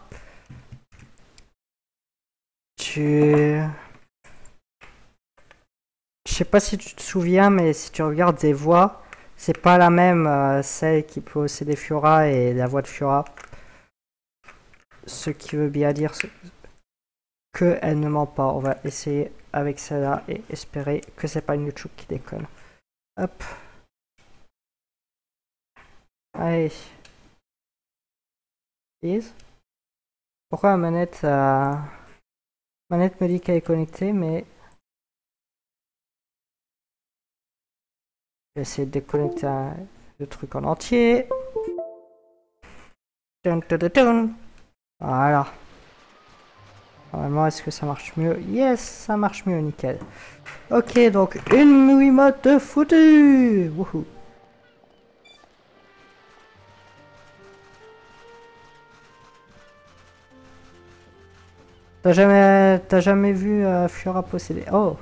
Je sais pas si tu te souviens, mais si tu regardes des voix, c'est pas la même celle qui peut posséder Fiora et la voix de Fiora. Ce qui veut bien dire que elle ne ment pas. On va essayer avec celle-là et espérer que c'est pas une YouTube qui déconne. Hop. Allez. Please. Pourquoi la manette manette me dit qu'elle est connectée, mais je vais essayer de déconnecter le truc en entier. Voilà. Normalement, est-ce que ça marche mieux? Yes, ça marche mieux, nickel. Ok, donc une Wiimote de foutu. Wouhou. T'as jamais vu Fiora posséder? Oh,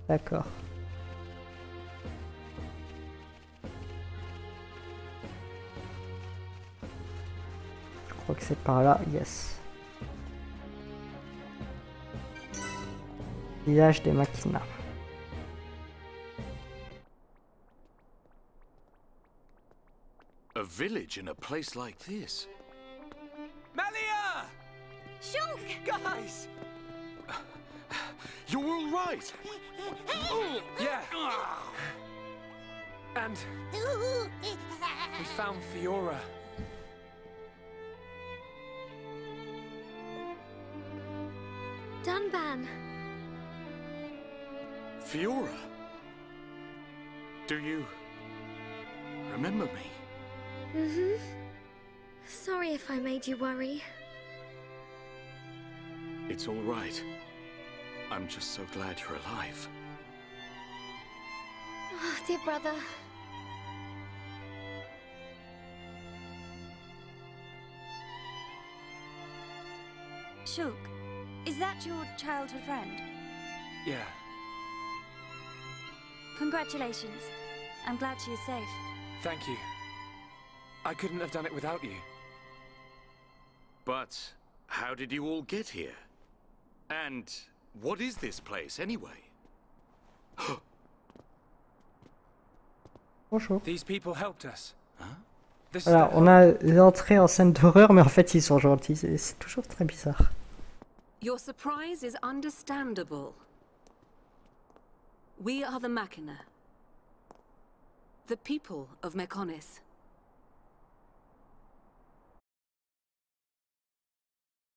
d'accord. Je crois que c'est par là, yes. Village des Maquinas. A village in a place like this? Melia! Shulk! Guys! You're all right! Yeah. And we found Fiora. Dunban. Fiora? Do you remember me? Mm-hmm. Sorry if I made you worry. It's all right. I'm just so glad you're alive. Oh, dear brother. Shulk, is that your childhood friend? Yeah. Congratulations. I'm glad she is safe. Thank you. I couldn't have done it without you. But how did you all get here? And what is this place, anyway? Bonjour. These people helped us. Huh? This Voilà, on a l'entrée en scène d'horreur, mais en fait ils sont gentils. C'est toujours très bizarre. Your surprise is understandable. We are the Machina. The people of Mekonis.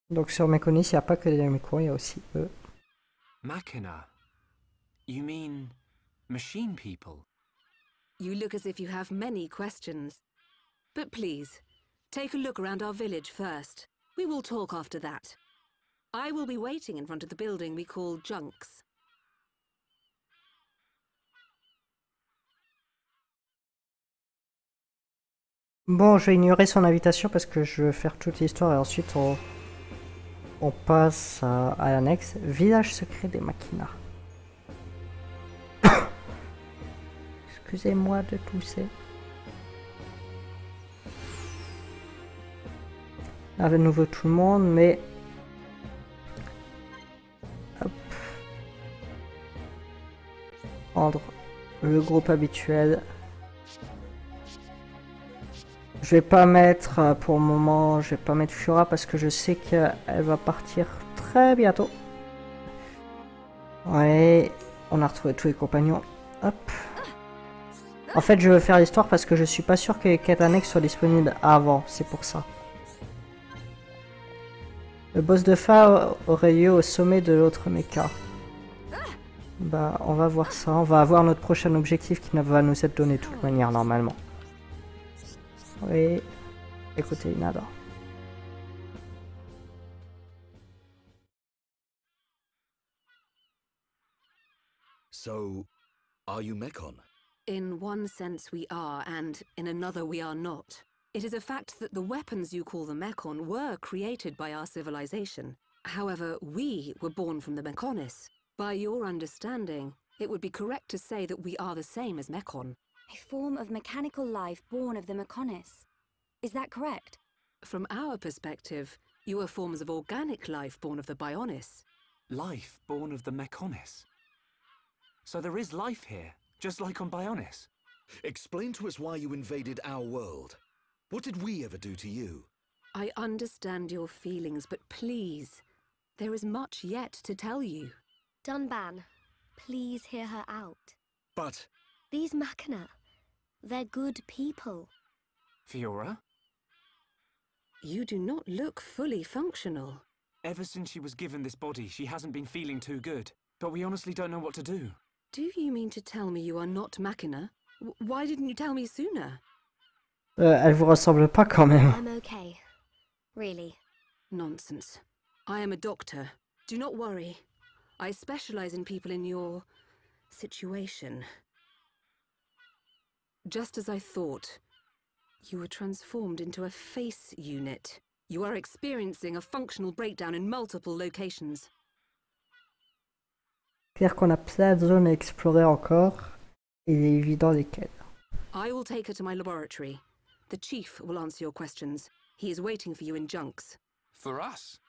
Donc sur Mekonis, il n'y a pas que des micros, il y a aussi eux. Machina? You mean machine people? You look as if you have many questions. But please, take a look around our village first. We will talk after that. I will be waiting in front of the building we call Junks. Bon, je vais ignorer son invitation parce que je veux faire toute l'histoire et ensuite on passe à l'annexe. Village secret des Maquinas. Excusez-moi de tousser. à nouveau tout le monde, mais... Hop. Prendre le groupe habituel. Je vais pas mettre, pour le moment, je vais pas mettre Fiora parce que je sais qu'elle va partir très bientôt. Ouais, on a retrouvé tous les compagnons. Hop. En fait, je veux faire l'histoire parce que je suis pas sûr que les quêtes annexes soient disponibles avant, c'est pour ça. Le boss de fin aurait lieu au sommet de l'autre mecha. Bah, on va voir ça. On va avoir notre prochain objectif qui va nous être donné de toute manière, normalement. Oui. Écoutez, nada. So, are you Mekon? In one sense we are, and in another we are not. It is a fact that the weapons you call the Mekon were created by our civilization. However, we were born from the Mekonis. By your understanding, it would be correct to say that we are the same as Mekon. A form of mechanical life born of the Mekonis. Is that correct? From our perspective, you are forms of organic life born of the Bionis. Life born of the Mekonis? So there is life here, just like on Bionis? Explain to us why you invaded our world. What did we ever do to you? I understand your feelings, but please, there is much yet to tell you. Dunban, please hear her out. But... These Machina, they're good people. Fiora? You do not look fully functional. Ever since she was given this body, she hasn't been feeling too good. But we honestly don't know what to do. Do you mean to tell me you are not Machina? Why didn't you tell me sooner? Elle vous ressemble pas quand même. I'm okay. Really. Nonsense. I am a doctor. Do not worry. I specialize in people in your... situation. Just as I thought. You were transformed into a face unit. You are experiencing a functional breakdown in multiple locations. Clair qu'on a plein de zones à explorer encore. Et il est évident lesquelles. I will take her to my laboratory. The Chief will answer your questions. He is waiting for you in Junks. For us?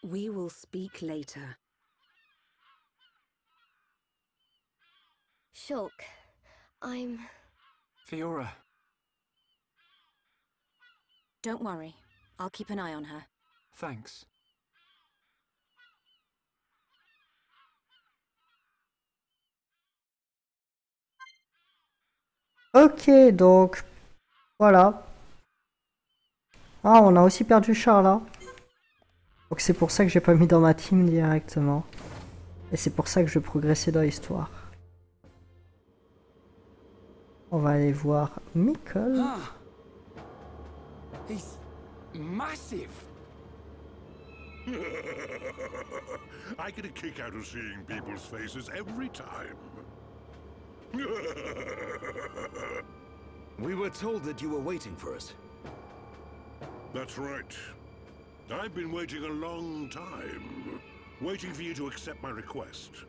We will speak later. Shulk, I'm... Fiora. Don't worry. I'll keep an eye on her. Thanks. Ok, donc... Voilà. Ah, on a aussi perdu Charles, là. Donc c'est pour ça que j'ai pas mis dans ma team directement. Et c'est pour ça que je progressais dans l'histoire. On va aller voir Mikkel. He's massive. I get a kick out of seeing people's faces every time. We were told that you were waiting for us. That's right. I've been waiting a long time. Waiting for you to accept my request.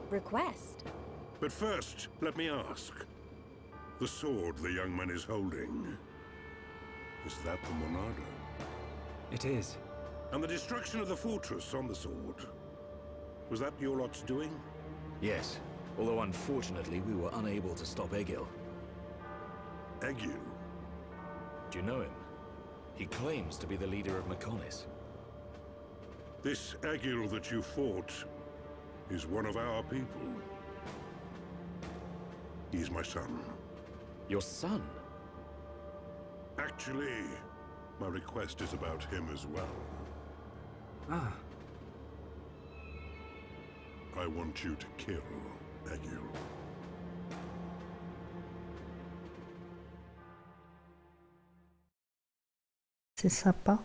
Request? But first, let me ask. The sword the young man is holding. Is that the Monado? It is. And the destruction of the fortress on the sword. Was that your lot's doing? Yes. Although unfortunately we were unable to stop Egil. Egil? Do you know him? He claims to be the leader of Mekonis. This Egil that you fought is one of our people. He's my son. Your son? Actually, my request is about him as well. Ah. I want you to kill Egil. C'est sympa.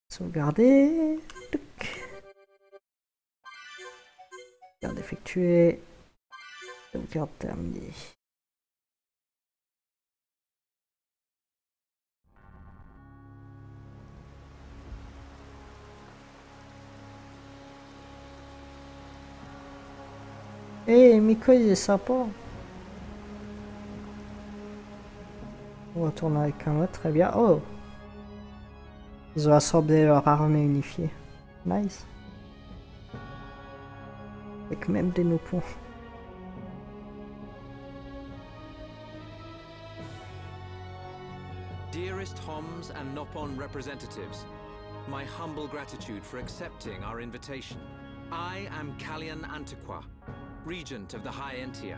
Sauvegarder. Sauvegarde effectuée. Sauvegarde terminée. Eh, Miko il est sympa. On retourne avec un autre, très bien. Oh! Ils ont assemblé leur armée unifiée. Nice. Avec même des nopons. Dearest Homs and Nopon representatives, my humble gratitude for accepting our invitation. I am Kallian Antiqua, Regent of the High Entia.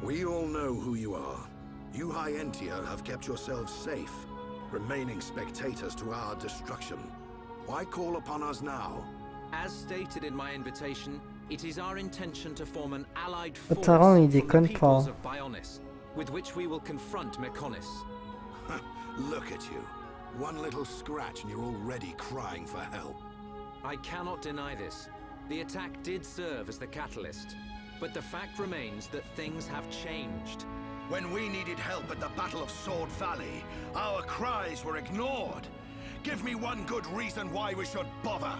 We all know who you are. You High Entia have kept yourselves safe, remaining spectators to our destruction. Why call upon us now? As stated in my invitation, it is our intention to form an allied force Taran, il from the déconne peoples pas. of Bionis, with which we will confront Mechonis. Look at you. One little scratch and you're already crying for help. I cannot deny this. The attack did serve as the catalyst, but the fact remains that things have changed. When we needed help at the Battle of Sword Valley, our cries were ignored. Give me one good reason why we should bother.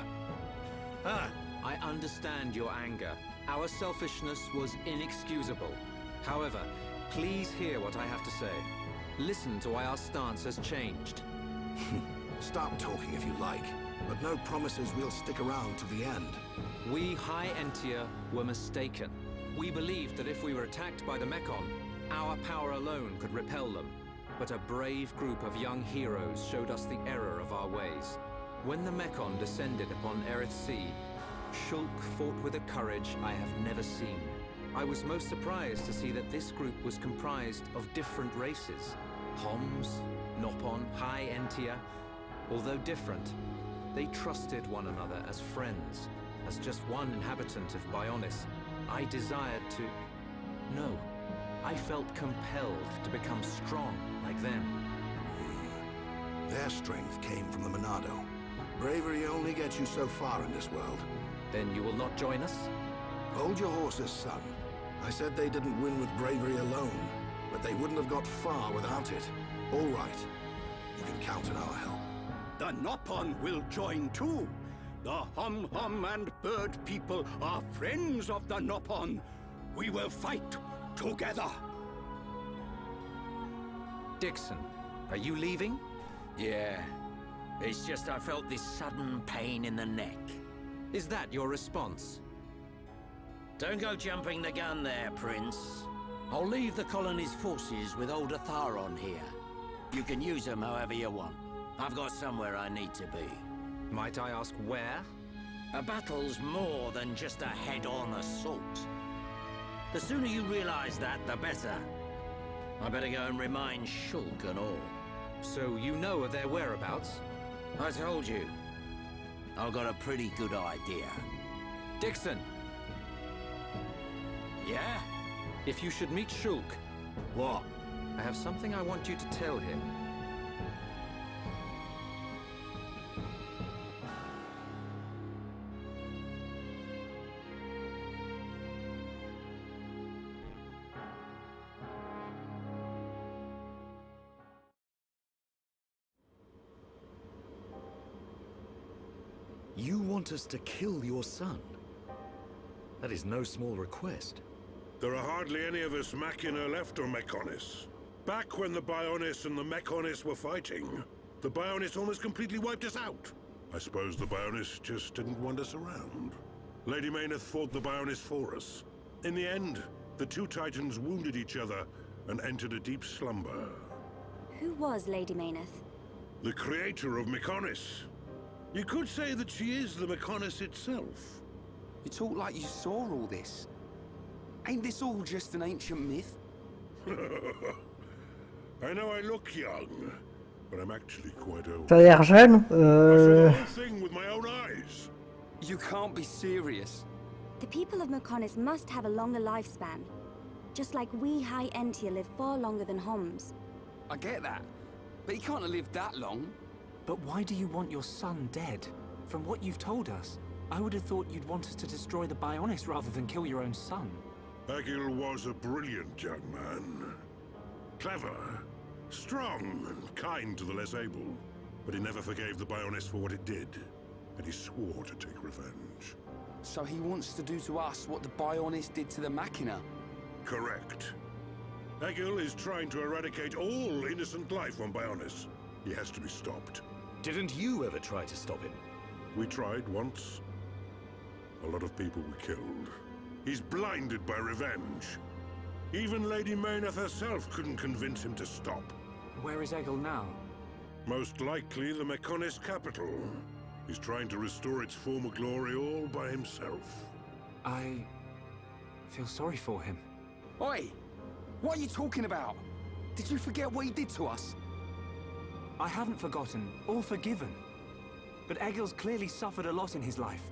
I understand your anger. Our selfishness was inexcusable. However, please hear what I have to say. Listen to why our stance has changed. Stop talking if you like, but no promises we'll stick around to the end. We High Entia were mistaken. We believed that if we were attacked by the Mechon, our power alone could repel them. But a brave group of young heroes showed us the error of our ways. When the Mechon descended upon Erith Sea, Shulk fought with a courage I have never seen. I was most surprised to see that this group was comprised of different races. Homs, Nopon, High Entia. Although different, they trusted one another as friends. As just one inhabitant of Bionis, I desired to... No, I felt compelled to become strong like them. Their strength came from the Monado. Bravery only gets you so far in this world. Then you will not join us? Hold your horses, son. I said they didn't win with bravery alone, but they wouldn't have got far without it. All right. You can count on our help. The Nopon will join too. The Hum-Hum and Bird people are friends of the Nopon. We will fight together. Dixon, are you leaving? Yeah. It's just I felt this sudden pain in the neck. Is that your response? Don't go jumping the gun there, Prince. I'll leave the colony's forces with old Atharon here. You can use them however you want. I've got somewhere I need to be. Might I ask where? A battle's more than just a head-on assault. The sooner you realize that, the better. I better go and remind Shulk and all. So you know of their whereabouts? I told you. I've got a pretty good idea. Dixon! Yeah? If you should meet Shulk... What? I have something I want you to tell him. You want us to kill your son? That is no small request. There are hardly any of us Machina left on Mechonis. Back when the Bionis and the Mechonis were fighting, the Bionis almost completely wiped us out. I suppose the Bionis just didn't want us around. Lady Mayneth fought the Bionis for us. In the end, the two Titans wounded each other and entered a deep slumber. Who was Lady Mayneth? The creator of Mechonis. You could say that she is the Mechonis itself. You talk like you saw all this. Ain't this all just an ancient myth? I know I look young, but I'm actually quite old. T'as l'air jeune. I saw the whole thing with my own eyes. You can't be serious. The people of Mechonis must have a longer lifespan. Just like we High Entia live far longer than Homs. I get that, but he can't have lived that long. But why do you want your son dead? From what you've told us, I would have thought you'd want us to destroy the Bionis rather than kill your own son. Agil was a brilliant young man. Clever, strong, and kind to the less able. But he never forgave the Bionis for what it did, and he swore to take revenge. So he wants to do to us what the Bionis did to the Machina? Correct. Egil is trying to eradicate all innocent life on Bionis. He has to be stopped. Didn't you ever try to stop him? We tried once. A lot of people were killed. He's blinded by revenge. Even Lady Mayneth herself couldn't convince him to stop. Where is Egil now? Most likely the Mechonis capital. He's trying to restore its former glory all by himself. I feel sorry for him. Oi! What are you talking about? Did you forget what he did to us? I haven't forgotten or forgiven. But Egil's clearly suffered a lot in his life.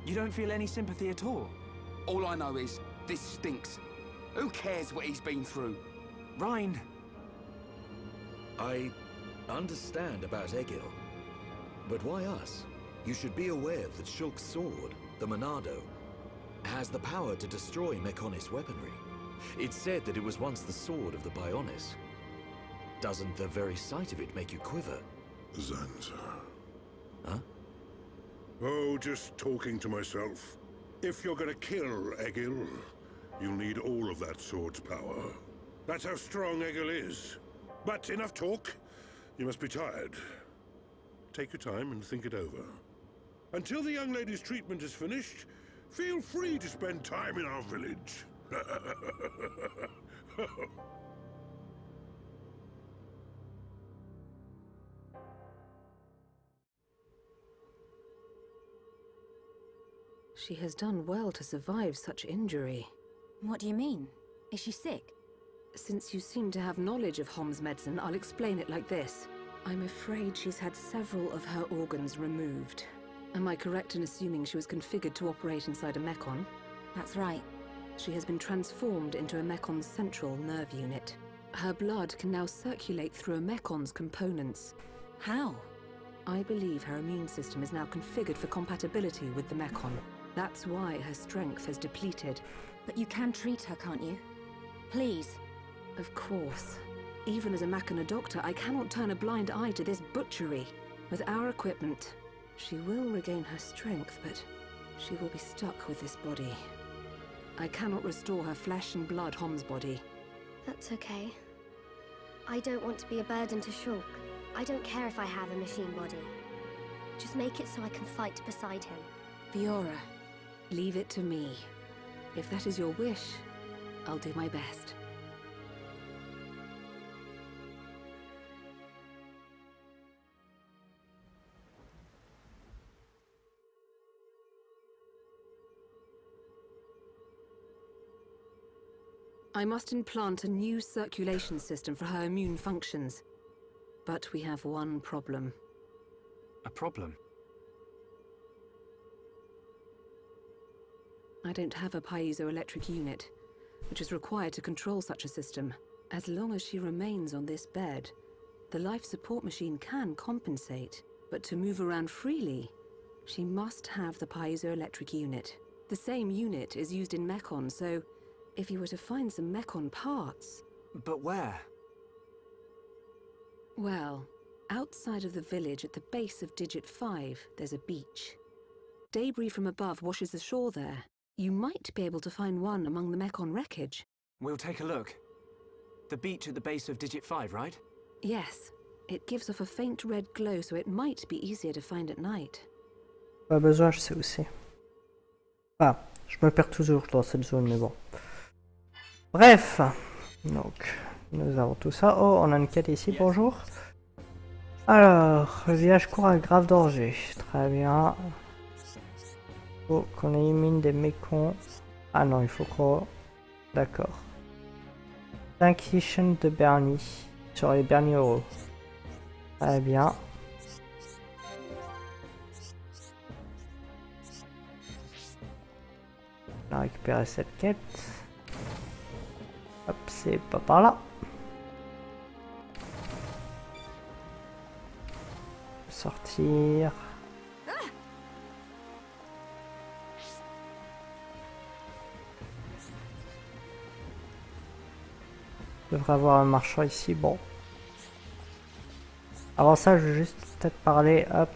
You don't feel any sympathy at all? All I know is, this stinks. Who cares what he's been through? Rhine! I understand about Egil. But why us? You should be aware that Shulk's sword, the Monado, has the power to destroy Mechonis weaponry. It's said that it was once the sword of the Bionis. Doesn't the very sight of it make you quiver? Zanza. Huh? Oh, just talking to myself. If you're gonna kill Egil, you'll need all of that sword's power. That's how strong Egil is. But enough talk. You must be tired. Take your time and think it over. Until the young lady's treatment is finished, feel free to spend time in our village. She has done well to survive such injury. What do you mean? Is she sick? Since you seem to have knowledge of Hom's medicine, I'll explain it like this. I'm afraid she's had several of her organs removed. Am I correct in assuming she was configured to operate inside a Mechon? That's right. She has been transformed into a Mecon's central nerve unit. Her blood can now circulate through a Mecon's components. How? I believe her immune system is now configured for compatibility with the Mechon. That's why her strength has depleted. But you can treat her, can't you? Please. Of course. Even as a Machina doctor, I cannot turn a blind eye to this butchery. With our equipment, she will regain her strength, but she will be stuck with this body. I cannot restore her flesh and blood Hom's body. That's okay. I don't want to be a burden to Shulk. I don't care if I have a machine body. Just make it so I can fight beside him. Fiora, leave it to me. If that is your wish, I'll do my best. I must implant a new circulation system for her immune functions. But we have one problem. A problem? I don't have a piezoelectric unit, which is required to control such a system. As long as she remains on this bed, the life support machine can compensate. But to move around freely, she must have the piezoelectric unit. The same unit is used in Mechon, so if you were to find some Mechon parts... But where? Well, outside of the village at the base of Digit 5, there's a beach. Debris from above washes ashore there. You might be able to find one among the Mechon wreckage. We'll take a look. The beach at the base of Digit 5, right? Yes. It gives off a faint red glow, so it might be easier to find at night. Pas besoin, je sais où c'est. Ah, je me perds toujours dans cette zone, mais bon. Bref, donc, nous avons tout ça. Oh, on a une quête ici, bonjour. Alors, le village court à grave danger. Très bien. Faut qu'on élimine des mécons. Ah non, il faut qu'on... D'accord. Inquisition de Bernie. Sur les Bernioraux. Très bien. On a récupéré cette quête. Hop, c'est pas par là. Sortir. Je devrais avoir un marchand ici, bon. Avant ça, je veux juste peut-être parler, hop.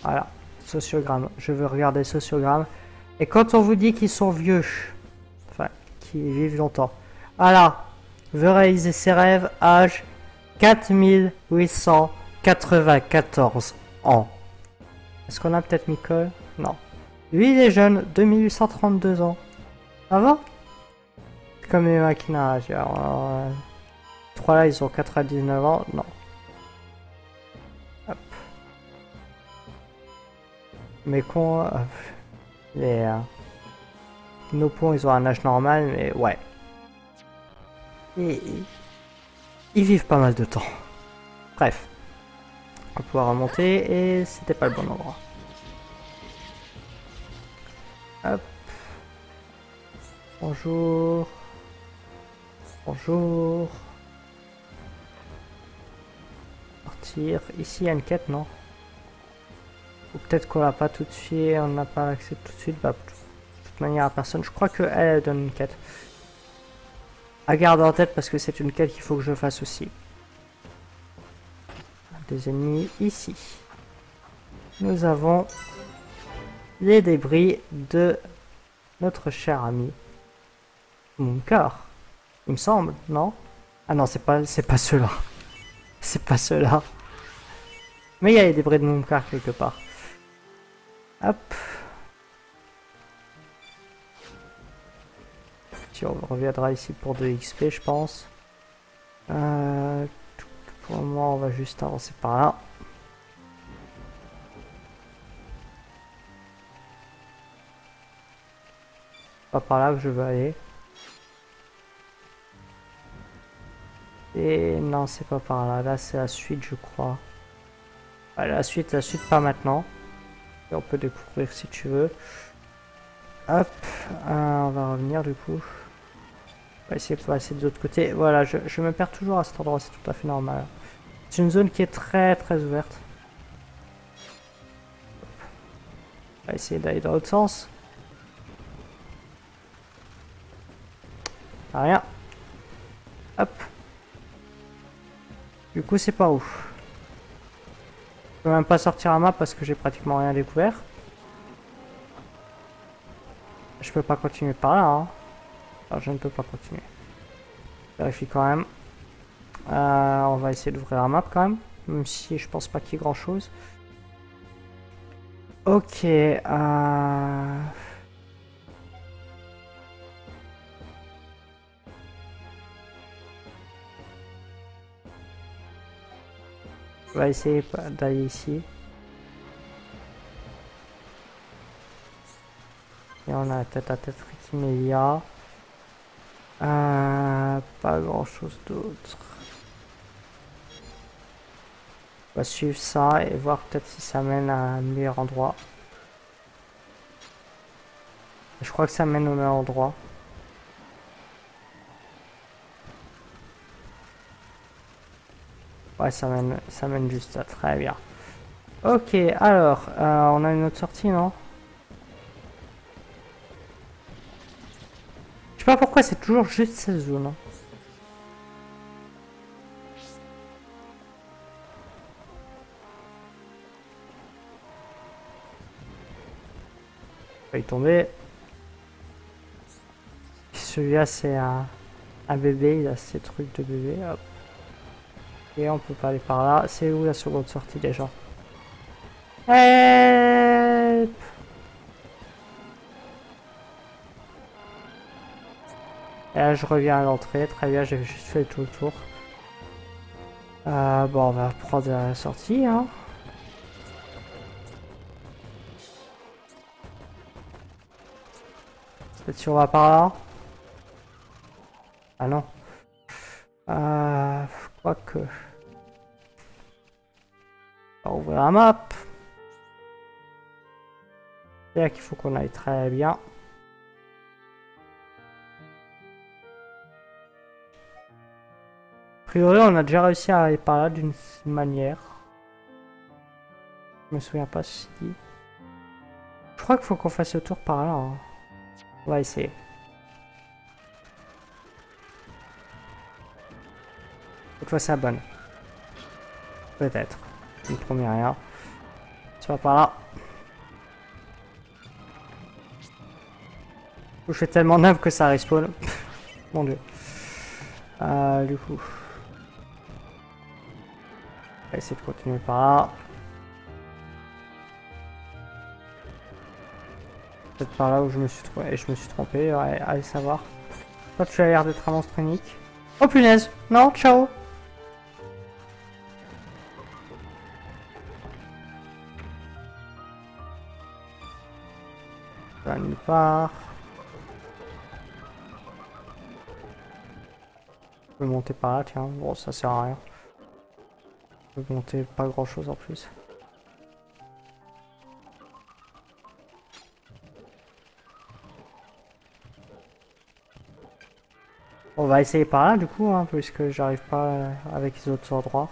Voilà, sociogramme. Je veux regarder sociogramme. Et quand on vous dit qu'ils sont vieux, enfin, qu'ils vivent longtemps, Voilà. Veut réaliser ses rêves, âge 4894 ans. Est-ce qu'on a peut-être Nicole? Non. Lui, il est jeune, 2832 ans. Ça va? Comme les maquinages. Trois là, ils ont 99 ans. Non. Hop. Mais con, nos ponts, ils ont un âge normal, mais ouais. Et ils vivent pas mal de temps. Bref. On va pouvoir remonter et c'était pas le bon endroit. Hop. Bonjour. Bonjour. Partir. Ici, il y a une quête, non? Ou peut-être qu'on l'a pas tout de suite, on n'a pas accès tout de suite. Bah, de toute manière, à personne. Je crois qu'elle donne une quête. À garder en tête parce que c'est une quête qu'il faut que je fasse aussi. Des ennemis ici. Nous avons les débris de notre cher ami Munkar. Il me semble, non? Ah non, c'est pas ceux-là. C'est pas ceux-là. Mais il y a les débris de Munkar quelque part. Hop. On reviendra ici pour 2 XP, je pense. Pour le moment, on va juste avancer par là. Pas par là que je veux aller. Et non, c'est pas par là. Là, c'est la suite, je crois. Ah, la suite pas maintenant. Et on peut découvrir si tu veux. Hop. On va revenir du coup. On va essayer de passer de l'autre côté. Voilà, je me perds toujours à cet endroit, c'est tout à fait normal. C'est une zone qui est très ouverte. On va essayer d'aller dans l'autre sens. Rien. Hop. Du coup, c'est pas où. Je peux même pas sortir la map parce que j'ai pratiquement rien découvert. Je peux pas continuer par là, hein. Alors, je ne peux pas continuer. Vérifie quand même. On va essayer d'ouvrir la map quand même. Même si je pense pas qu'il y ait grand chose. Ok. On va essayer d'aller ici. Et on a la tête à tête Rikimelia. Pas grand chose d'autre. On va suivre ça et voir peut-être si ça mène à un meilleur endroit. Je crois que ça mène au meilleur endroit. Ouais, ça mène juste là. Très bien. Ok, alors, on a une autre sortie, non? Je sais pas pourquoi c'est toujours juste cette zone. Hein. Il va y tomber. Celui-là c'est un bébé, il a ces trucs de bébé. Hop. Et on peut pas aller par là. C'est où la seconde sortie déjà? Help! Et là je reviens à l'entrée, très bien, j'ai juste fait tout le tour. Bon, on va prendre la sortie, hein. Peut-être si on va par là. Ah non. Quoique. On va ouvrir la map. C'est là qu'il faut qu'on aille très bien. A priori, on a déjà réussi à aller par là d'une manière. Je me souviens pas si. Je crois qu'il faut qu'on fasse le tour par là. Hein. On va essayer. Cette fois, c'est la bonne. Peut-être. Une première rien. Tu vas par là. Je fais tellement neuf que ça respawn. Mon dieu. Du coup... On va essayer de continuer par là. Peut-être par là où je me suis trompé, ouais, allez savoir. Toi tu as l'air d'être un monstre unique. Oh punaise! Non, ciao! Ça va nulle part. Je peux monter par là, tiens. Bon, ça sert à rien. Je peux monter pas grand chose en plus. On va essayer par là du coup, hein, puisque j'arrive pas avec les autres endroits.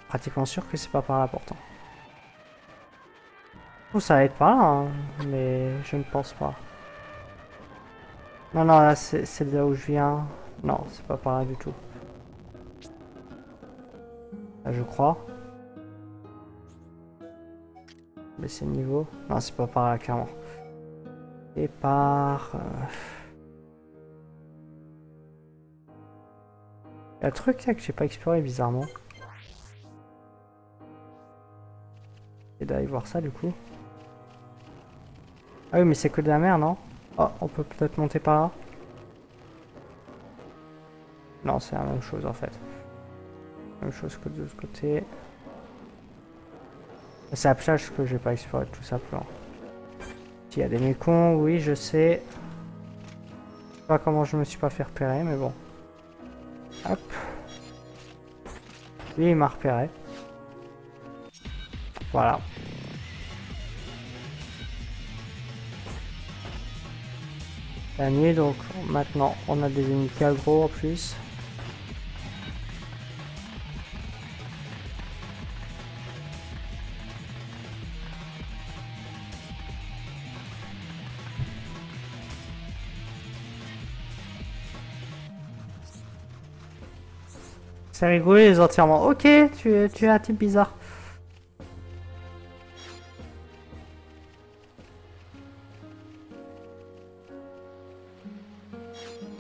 Pratiquement sûr que c'est pas par là pourtant. Oh, ça va être par là, hein, mais je ne pense pas. Non, non, là c'est de là où je viens. Non, c'est pas par là du tout. Là, je crois. Baisser le niveau. Non, c'est pas par là, clairement. Et par... Il y a un truc là que j'ai pas exploré bizarrement. Et d'aller voir ça du coup. Ah oui, mais c'est que de la mer, non? Oh, on peut peut-être monter par là. Non, c'est la même chose en fait. Même chose que de l'autre côté. C'est la plage que j'ai pas exploré tout simplement. Il y a des mécons, oui, je sais. Je sais pas comment je me suis pas fait repérer, mais bon. Hop. Lui, il m'a repéré. Voilà. Gagné, donc maintenant on a des unités aggro en plus. C'est rigolo les entièrement. Ok, tu es un type bizarre.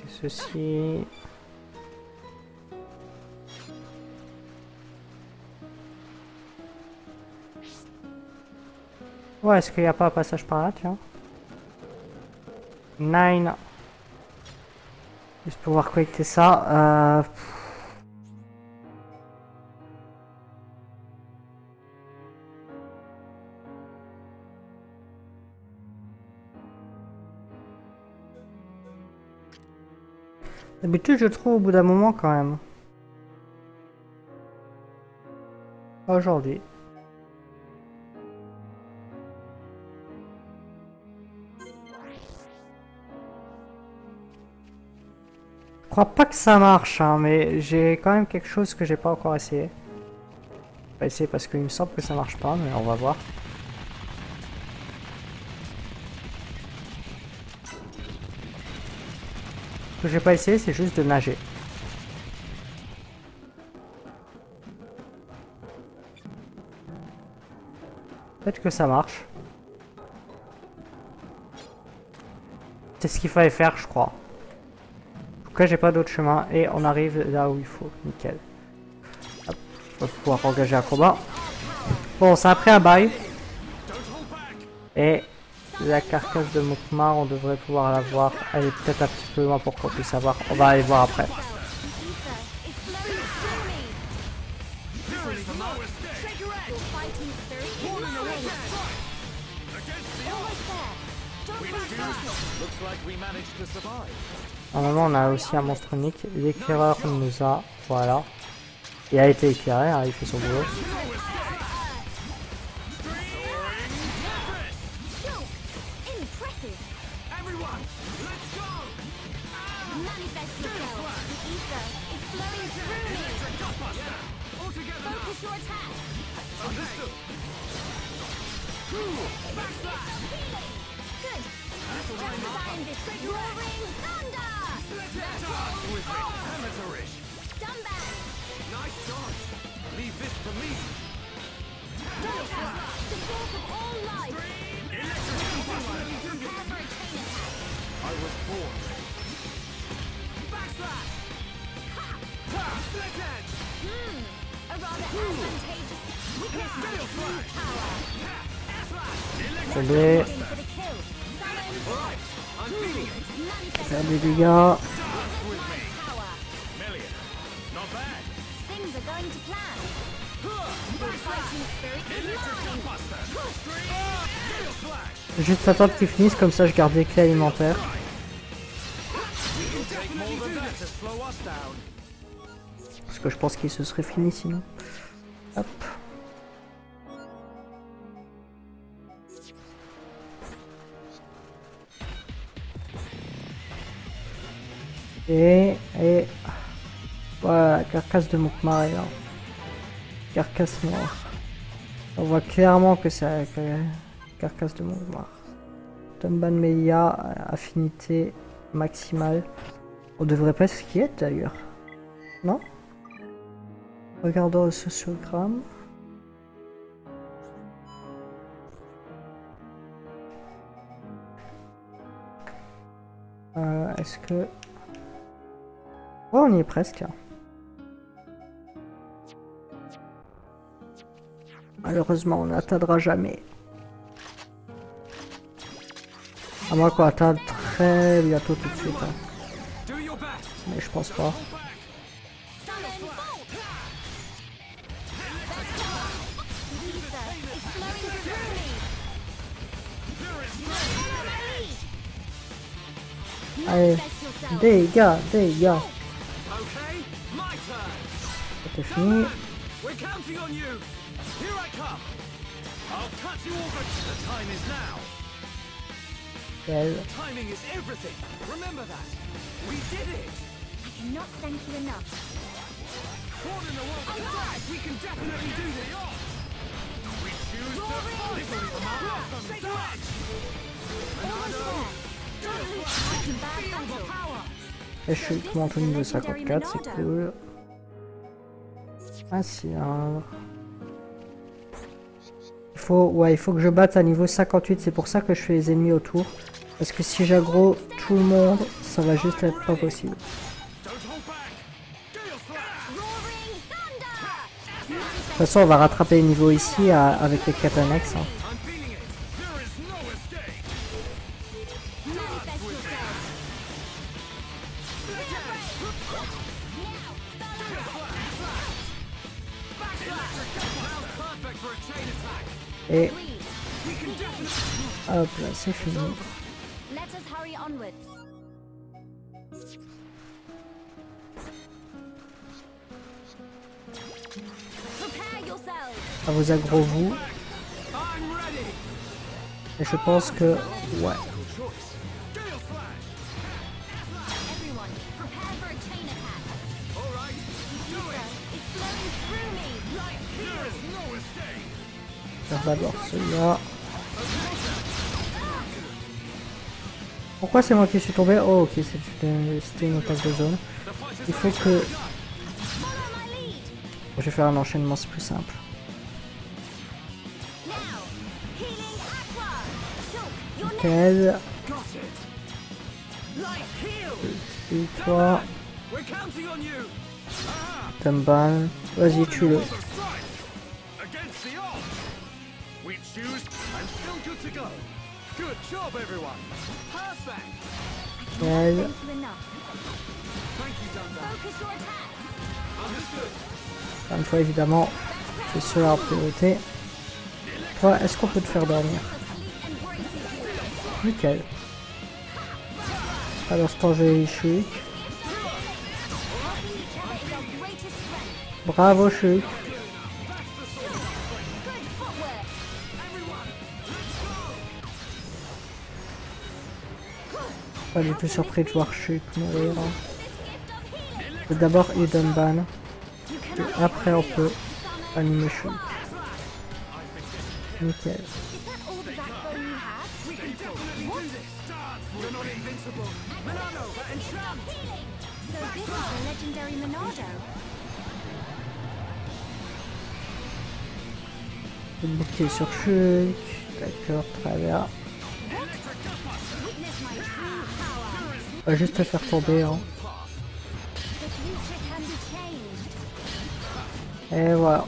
C'est ceci. Ouais, est-ce qu'il n'y a pas un passage par là, tiens? 9. Juste pouvoir collecter ça. D'habitude, je trouve au bout d'un moment quand même. Aujourd'hui. Je crois pas que ça marche, hein, mais j'ai quand même quelque chose que j'ai pas encore essayé. Je vais pas essayer parce qu'il me semble que ça marche pas, mais on va voir. Ce que j'ai pas essayé, c'est juste de nager. Peut-être que ça marche. C'est ce qu'il fallait faire, je crois. En tout cas, j'ai pas d'autre chemin et on arrive là où il faut. Nickel. Hop, on va pouvoir engager un combat. Bon, ça a pris un bail. Et la carcasse de Mokmar, on devrait pouvoir la voir. Elle est peut-être un petit peu loin pour qu'on puisse savoir. On va aller voir après. Normalement, on a aussi un monstre unique. L'éclaireur nous a... Voilà. Il a été éclairé, hein, il fait son boulot. Allez. Faire des dégâts. Juste attendre qu'ils finissent, comme ça je garde les clés alimentaires. Parce que je pense qu'il se serait fini sinon. Hop. Et voilà, carcasse de Moukmar est là. Carcasse noire. On voit clairement que c'est carcasse de Moukmar. Tomban Meia, affinité maximale. On devrait pas ce qui est d'ailleurs. Non? Regardons le sociogramme. Est-ce que... Oh, on y est presque. Malheureusement, on n'atteindra jamais. À moins qu'on atteigne très bientôt tout de suite. Hein. Mais je pense pas. Allez, dégâts. C'est fini. Quel... Et je suis monté au niveau 54, c'est cool. Un cylindre. Il faut que je batte à niveau 58, c'est pour ça que je fais les ennemis autour. Parce que si j'aggro tout le monde, ça va juste être pas possible. De toute façon, on va rattraper les niveaux ici avec les quêtes annexes. Hein. Et hop là, c'est fini. À vos aggro vous. Et je pense que ouais. Faire d'abord celui-là. Pourquoi c'est moi qui suis tombé? Oh ok, c'était une attaque de zone. Il faut que... Je vais faire un enchaînement, c'est plus simple. Nickel. Et toi. Tomban. Vas-y, tue-le. Nickel. Encore une fois, évidemment, c'est cela en priorité. Toi, est-ce qu'on peut te faire dormir? Nickel. À l'instant, j'ai Shulk. Bravo, Shulk. Pas du tout surpris de voir Shulk mourir. C'est d'abord Ban. Et après, on peut animer Shulk. Nickel. Le bouquet sur Shulk. D'accord, très bien. On va juste te faire tomber. Hein. Et voilà.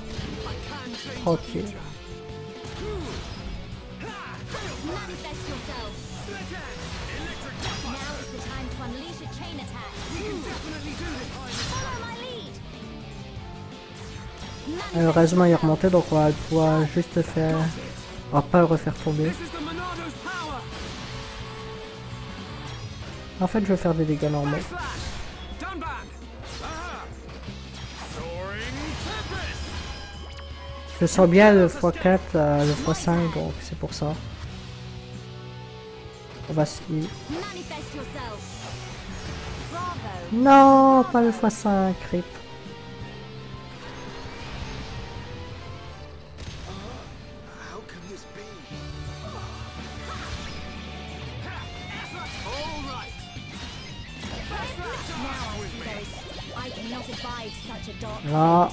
Tranquille. Heureusement il est remonté, donc on va pouvoir juste faire... On va pas le refaire tomber. En fait je vais faire des dégâts normaux. Je sens bien le x4, le x5, donc c'est pour ça. On va se... Non, pas le x5, rip. Là.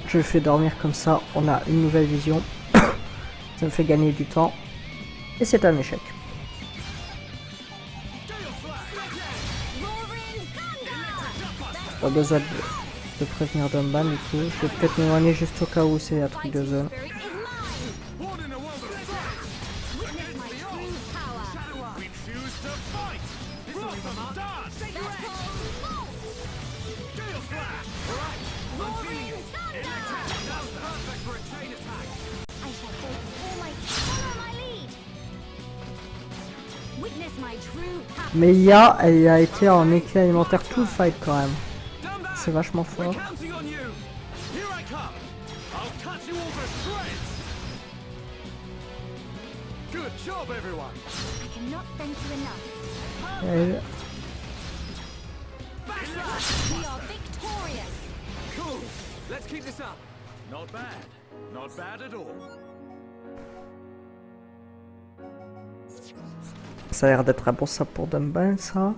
Je le fais dormir comme ça, on a une nouvelle vision. Ça me fait gagner du temps. Et c'est un échec. Pas besoin de prévenir Dumban du coup. Je vais peut-être m'éloigner juste au cas où c'est un truc de zone. Mais Ya, elle a été en éclat alimentaire tout le fight quand même. C'est vachement fort. Elle... Ça a l'air d'être un bon sap pour Dumban, ça.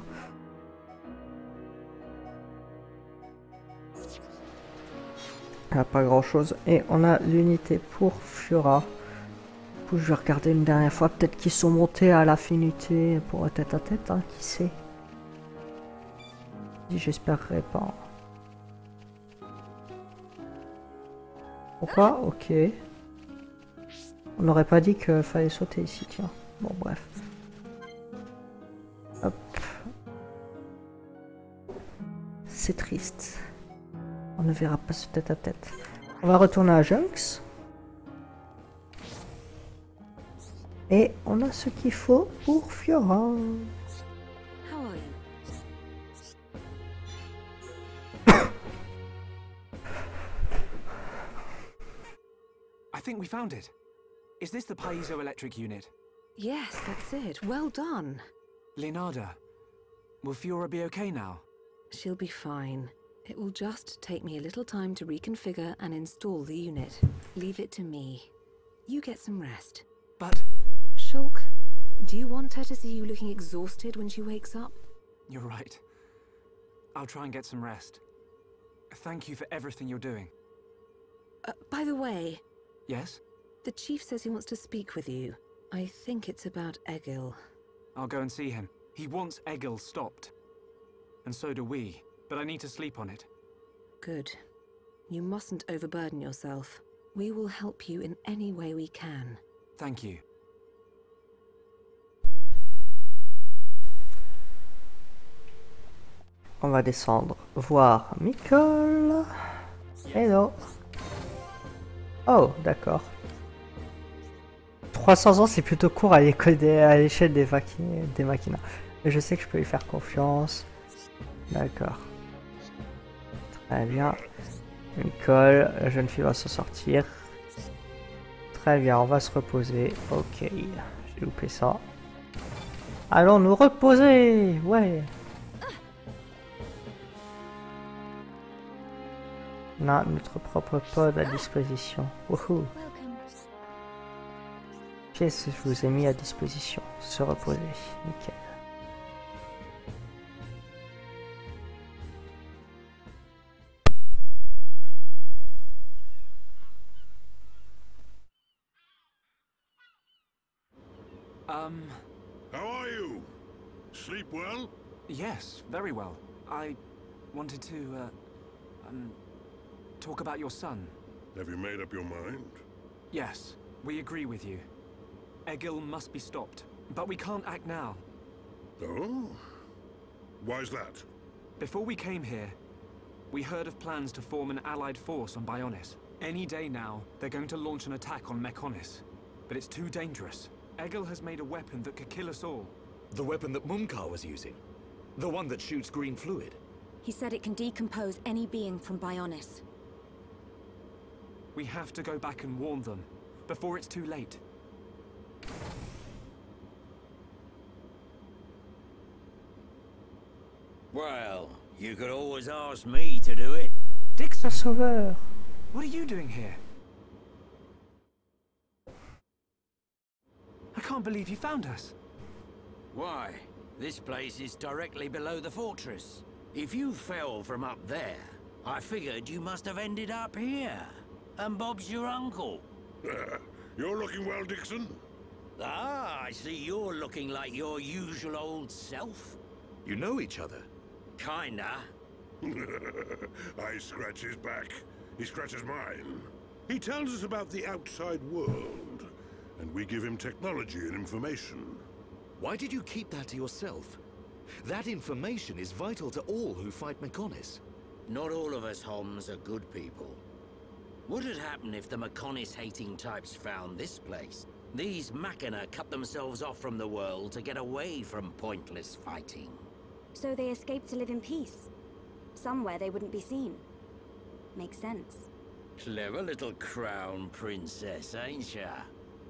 Il n'y a pas grand chose. Et on a l'unité pour Fiora. Du coup, je vais regarder une dernière fois. Peut-être qu'ils sont montés à l'affinité pour tête à tête, hein, qui sait. J'espérerais pas. Pourquoi? Ok. On n'aurait pas dit qu'il fallait sauter ici, tiens. Bon, bref. Hop. C'est triste. On ne verra pas ce tête à tête. On va retourner à Junks. Et on a ce qu'il faut pour Fiora. I think we found it. Is this the piezoelectric unit? Yes, that's it. Well done. Leonarda, will Fiora be okay now? She'll be fine. It will just take me a little time to reconfigure and install the unit. Leave it to me. You get some rest. But... Shulk, do you want her to see you looking exhausted when she wakes up? You're right. I'll try and get some rest. Thank you for everything you're doing. By the way... Yes? The chief says he wants to speak with you. I think it's about Egil. I'll go and see him. He wants Egil stopped. And so do we, but I need to sleep on it. Good. You mustn't overburden yourself. We will help you in any way we can. Thank you. On va descendre voir Mikol. Hello. Oh, d'accord. 300 ans, c'est plutôt court à l'échelle des machines. Mais je sais que je peux lui faire confiance. D'accord. Très bien. Mikol, la jeune fille va s'en sortir. Très bien, on va se reposer. Ok, j'ai loupé ça. Allons nous reposer. Ouais. On a notre propre pod à disposition. Wouhou. Qu'est-ce que je vous ai mis à disposition? Se reposer. Nickel. How are you? Sleep well? Yes, very well. I wanted to, talk about your son. Have you made up your mind? Yes, we agree with you. Egil must be stopped, but we can't act now. Oh? Why's that? Before we came here, we heard of plans to form an allied force on Bionis. Any day now, they're going to launch an attack on Mechonis. But it's too dangerous. Egil has made a weapon that could kill us all. The weapon that Mumkar was using? The one that shoots green fluid? He said it can decompose any being from Bionis. We have to go back and warn them, before it's too late. Well, you could always ask me to do it. Dixon! Sauveur! What are you doing here? I can't believe you found us. Why? This place is directly below the fortress. If you fell from up there, I figured you must have ended up here. And Bob's your uncle. You're looking well, Dixon. Ah, I see you're looking like your usual old self. You know each other? Kinda. I scratch his back. He scratches mine. He tells us about the outside world, and we give him technology and information. Why did you keep that to yourself? That information is vital to all who fight Mechonis. Not all of us Homs are good people. What had happened if the Mechonis-hating types found this place? These Machina cut themselves off from the world to get away from pointless fighting. So they escaped to live in peace. Somewhere they wouldn't be seen. Makes sense. Clever little crown princess, ain't ya?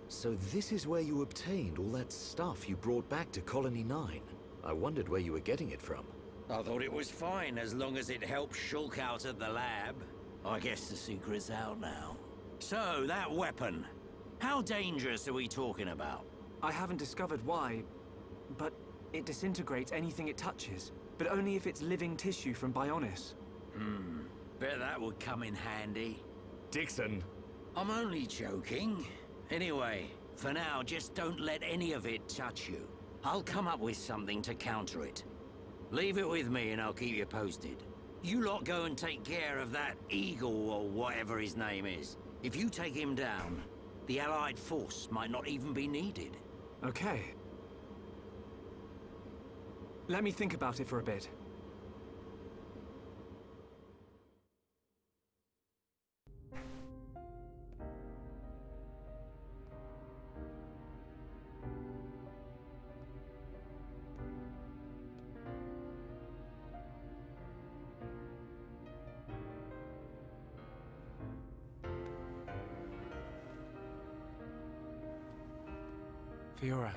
So this is where you obtained all that stuff you brought back to Colony 9. I wondered where you were getting it from. I thought it was fine as long as it helped Shulk out at the lab. I guess the secret's out now. So, that weapon. How dangerous are we talking about? I haven't discovered why, but it disintegrates anything it touches, but only if it's living tissue from Bionis. Bet that would come in handy. Dixon! I'm only joking. Anyway, for now, just don't let any of it touch you. I'll come up with something to counter it. Leave it with me and I'll keep you posted. You lot go and take care of that Eagle or whatever his name is. If you take him down, the Allied force might not even be needed. Okay. Let me think about it for a bit. Fiora.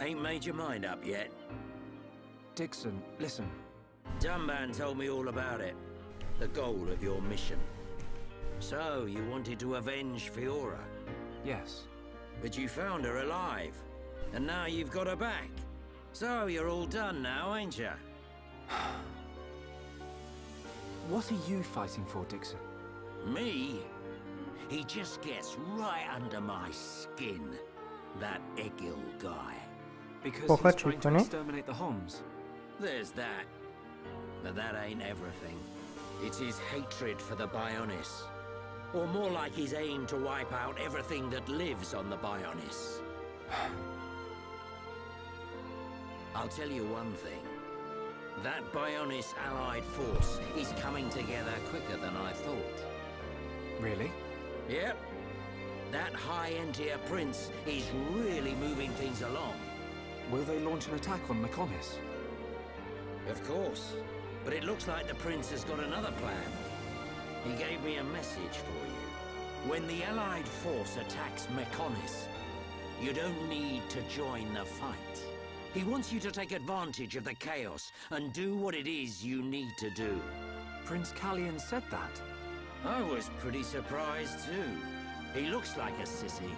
Ain't made your mind up yet? Dixon, listen. Dunban told me all about it. The goal of your mission. So, you wanted to avenge Fiora? Yes. But you found her alive. And now you've got her back. So, you're all done now, ain't ya? What are you fighting for, Dixon? Me? He just gets right under my skin. That Egil guy. Because Pourquoi he's tu trying to connais? exterminate the Homs. There's that. But that ain't everything. It's his hatred for the Bionis. Or more like his aim to wipe out everything that lives on the Bionis. I'll tell you one thing. That Bionis allied force is coming together quicker than I thought. Really? Yep. That high-end-tier prince is really moving things along. Will they launch an attack on Mechonis? Of course. But it looks like the prince has got another plan. He gave me a message for you. When the allied force attacks Mechonis, you don't need to join the fight. He wants you to take advantage of the chaos and do what it is you need to do. Prince Callian said that. I was pretty surprised too. He looks like a sissy,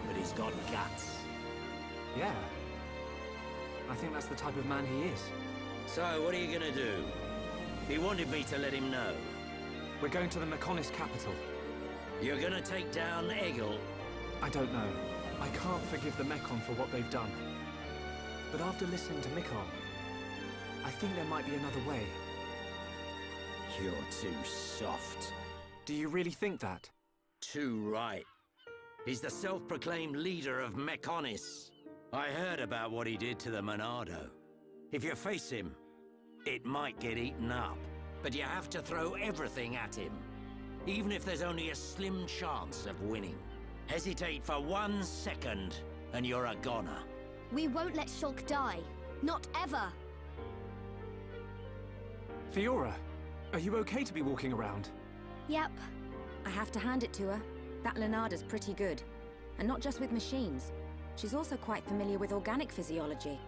but he's got guts. Yeah. I think that's the type of man he is. So, what are you gonna do? He wanted me to let him know. We're going to the Mechonis capital. You're gonna take down Egil? I don't know. I can't forgive the Mechon for what they've done. But after listening to Mikon, I think there might be another way. You're too soft. Do you really think that? Too right. He's the self-proclaimed leader of Mechonis. I heard about what he did to the Monado. If you face him, it might get eaten up. But you have to throw everything at him. Even if there's only a slim chance of winning. Hesitate for 1 second, and you're a goner. We won't let Shulk die. Not ever. Fiora, are you okay to be walking around? Yep. I have to hand it to her. That Lenarda's pretty good. And not just with machines. She's also quite familiar with organic physiology.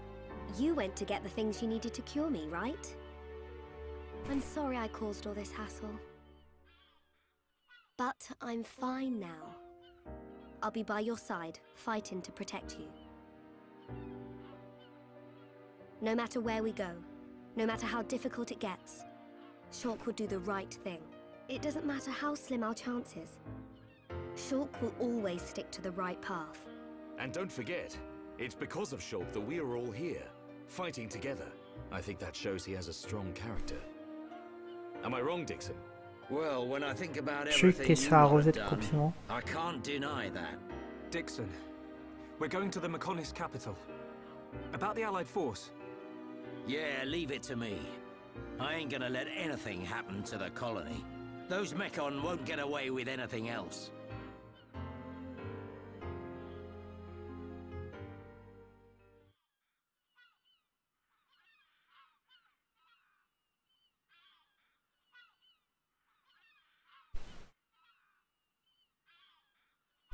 You went to get the things you needed to cure me, right? I'm sorry I caused all this hassle. But I'm fine now. I'll be by your side, fighting to protect you. No matter where we go, no matter how difficult it gets, Shulk will do the right thing. It doesn't matter how slim our chances. Shulk will always stick to the right path. And don't forget, it's because of Shulk that we are all here, fighting together. I think that shows he has a strong character. Am I wrong, Dixon? Well, when I think about Je suis qui everything sera you arrosé have de done, compliments. I can't deny that. Dixon, we're going to the Mechonis capital. About the Allied force. Yeah, leave it to me. I ain't gonna let anything happen to the colony. Those Mechon won't get away with anything else.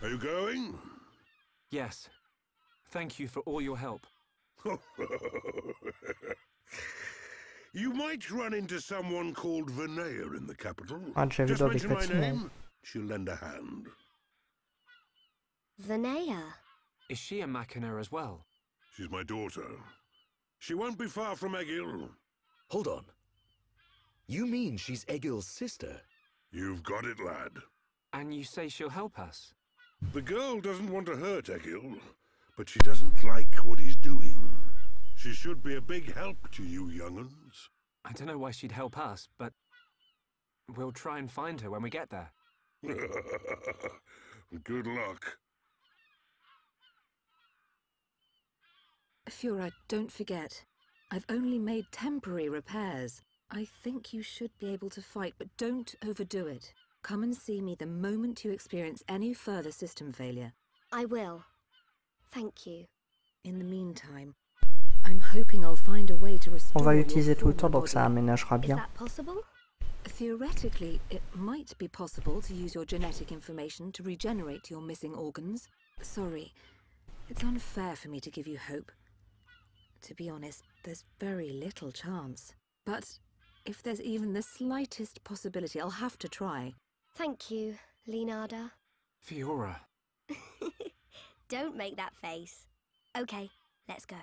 Are you going? Yes. Thank you for all your help. You might run into someone called Vinaya in the capital. Ah, déjà vu Just dans les mention my cutscenes. name, she'll lend a hand. Vinaya. Is she a Machina as well? She's my daughter. She won't be far from Egil. Hold on. You mean she's Egil's sister? You've got it, lad. And you say she'll help us? The girl doesn't want to hurt Egil, but she doesn't like what he's doing. She should be a big help to you young'uns. I don't know why she'd help us, but we'll try and find her when we get there. Good luck. Fiora, don't forget. I've only made temporary repairs. I think you should be able to fight, but don't overdo it. Come and see me the moment you experience any further system failure. I will. Thank you. In the meantime, I'm hoping I'll find a way to restore. On va your l'utiliser tout le temps, former donc ça body. aménagera Is bien. that possible? Theoretically, it might be possible to use your genetic information to regenerate your missing organs. Sorry, it's unfair for me to give you hope. To be honest, there's very little chance. But if there's even the slightest possibility, I'll have to try. Thank you, Leonarda. Fiora. Don't make that face. Okay, let's go.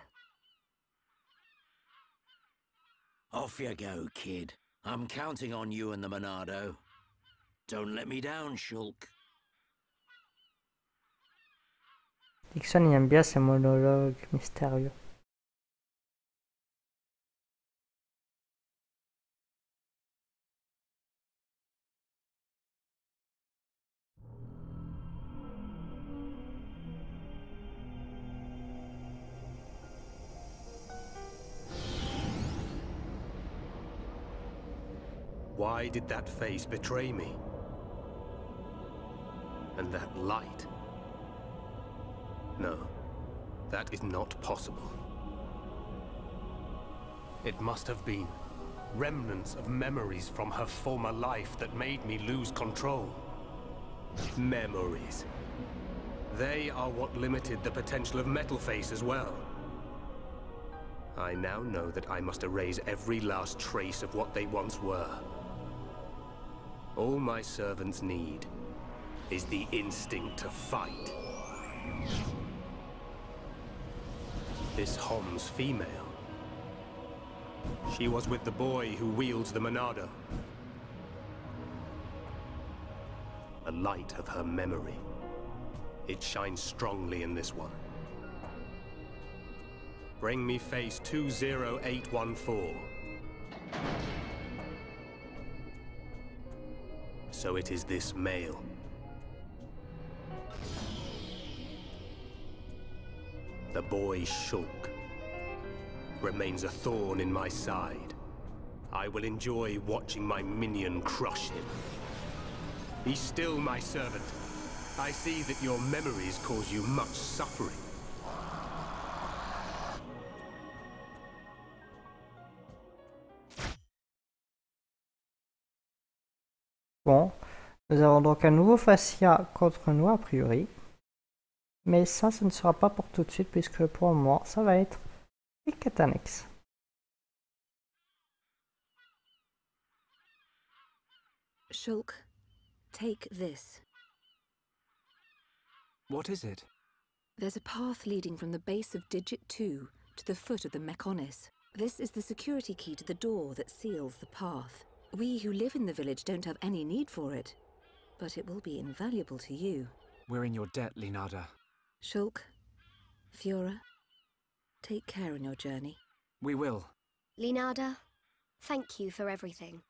Off you go, kid. I'm counting on you and the Monado. Don't let me down, Shulk. Dixon, il aime bien ces monologues mystérieux. Why did that face betray me? And that light? No, that is not possible. It must have been remnants of memories from her former life that made me lose control. Memories. They are what limited the potential of Metalface as well. I now know that I must erase every last trace of what they once were. All my servants need is the instinct to fight. This Hom's female. She was with the boy who wields the Monado. The light of her memory. It shines strongly in this one. Bring me face 20814. So it is this male. The boy Shulk remains a thorn in my side. I will enjoy watching my minion crush him. Be still, my servant. I see that your memories cause you much suffering. Bon, nous avons donc un nouveau fascia contre nous a priori. Mais ça ne sera pas pour tout de suite puisque pour le moment ça va être les quêtes annexes. Shulk, take this. What is it? There's a path leading from the base of Digit 2 to the foot of the Mechonis. This is the security key to the door that seals the path. We who live in the village don't have any need for it, but it will be invaluable to you. We're in your debt, Linada. Shulk, Fiora, take care on your journey. We will. Linada, thank you for everything.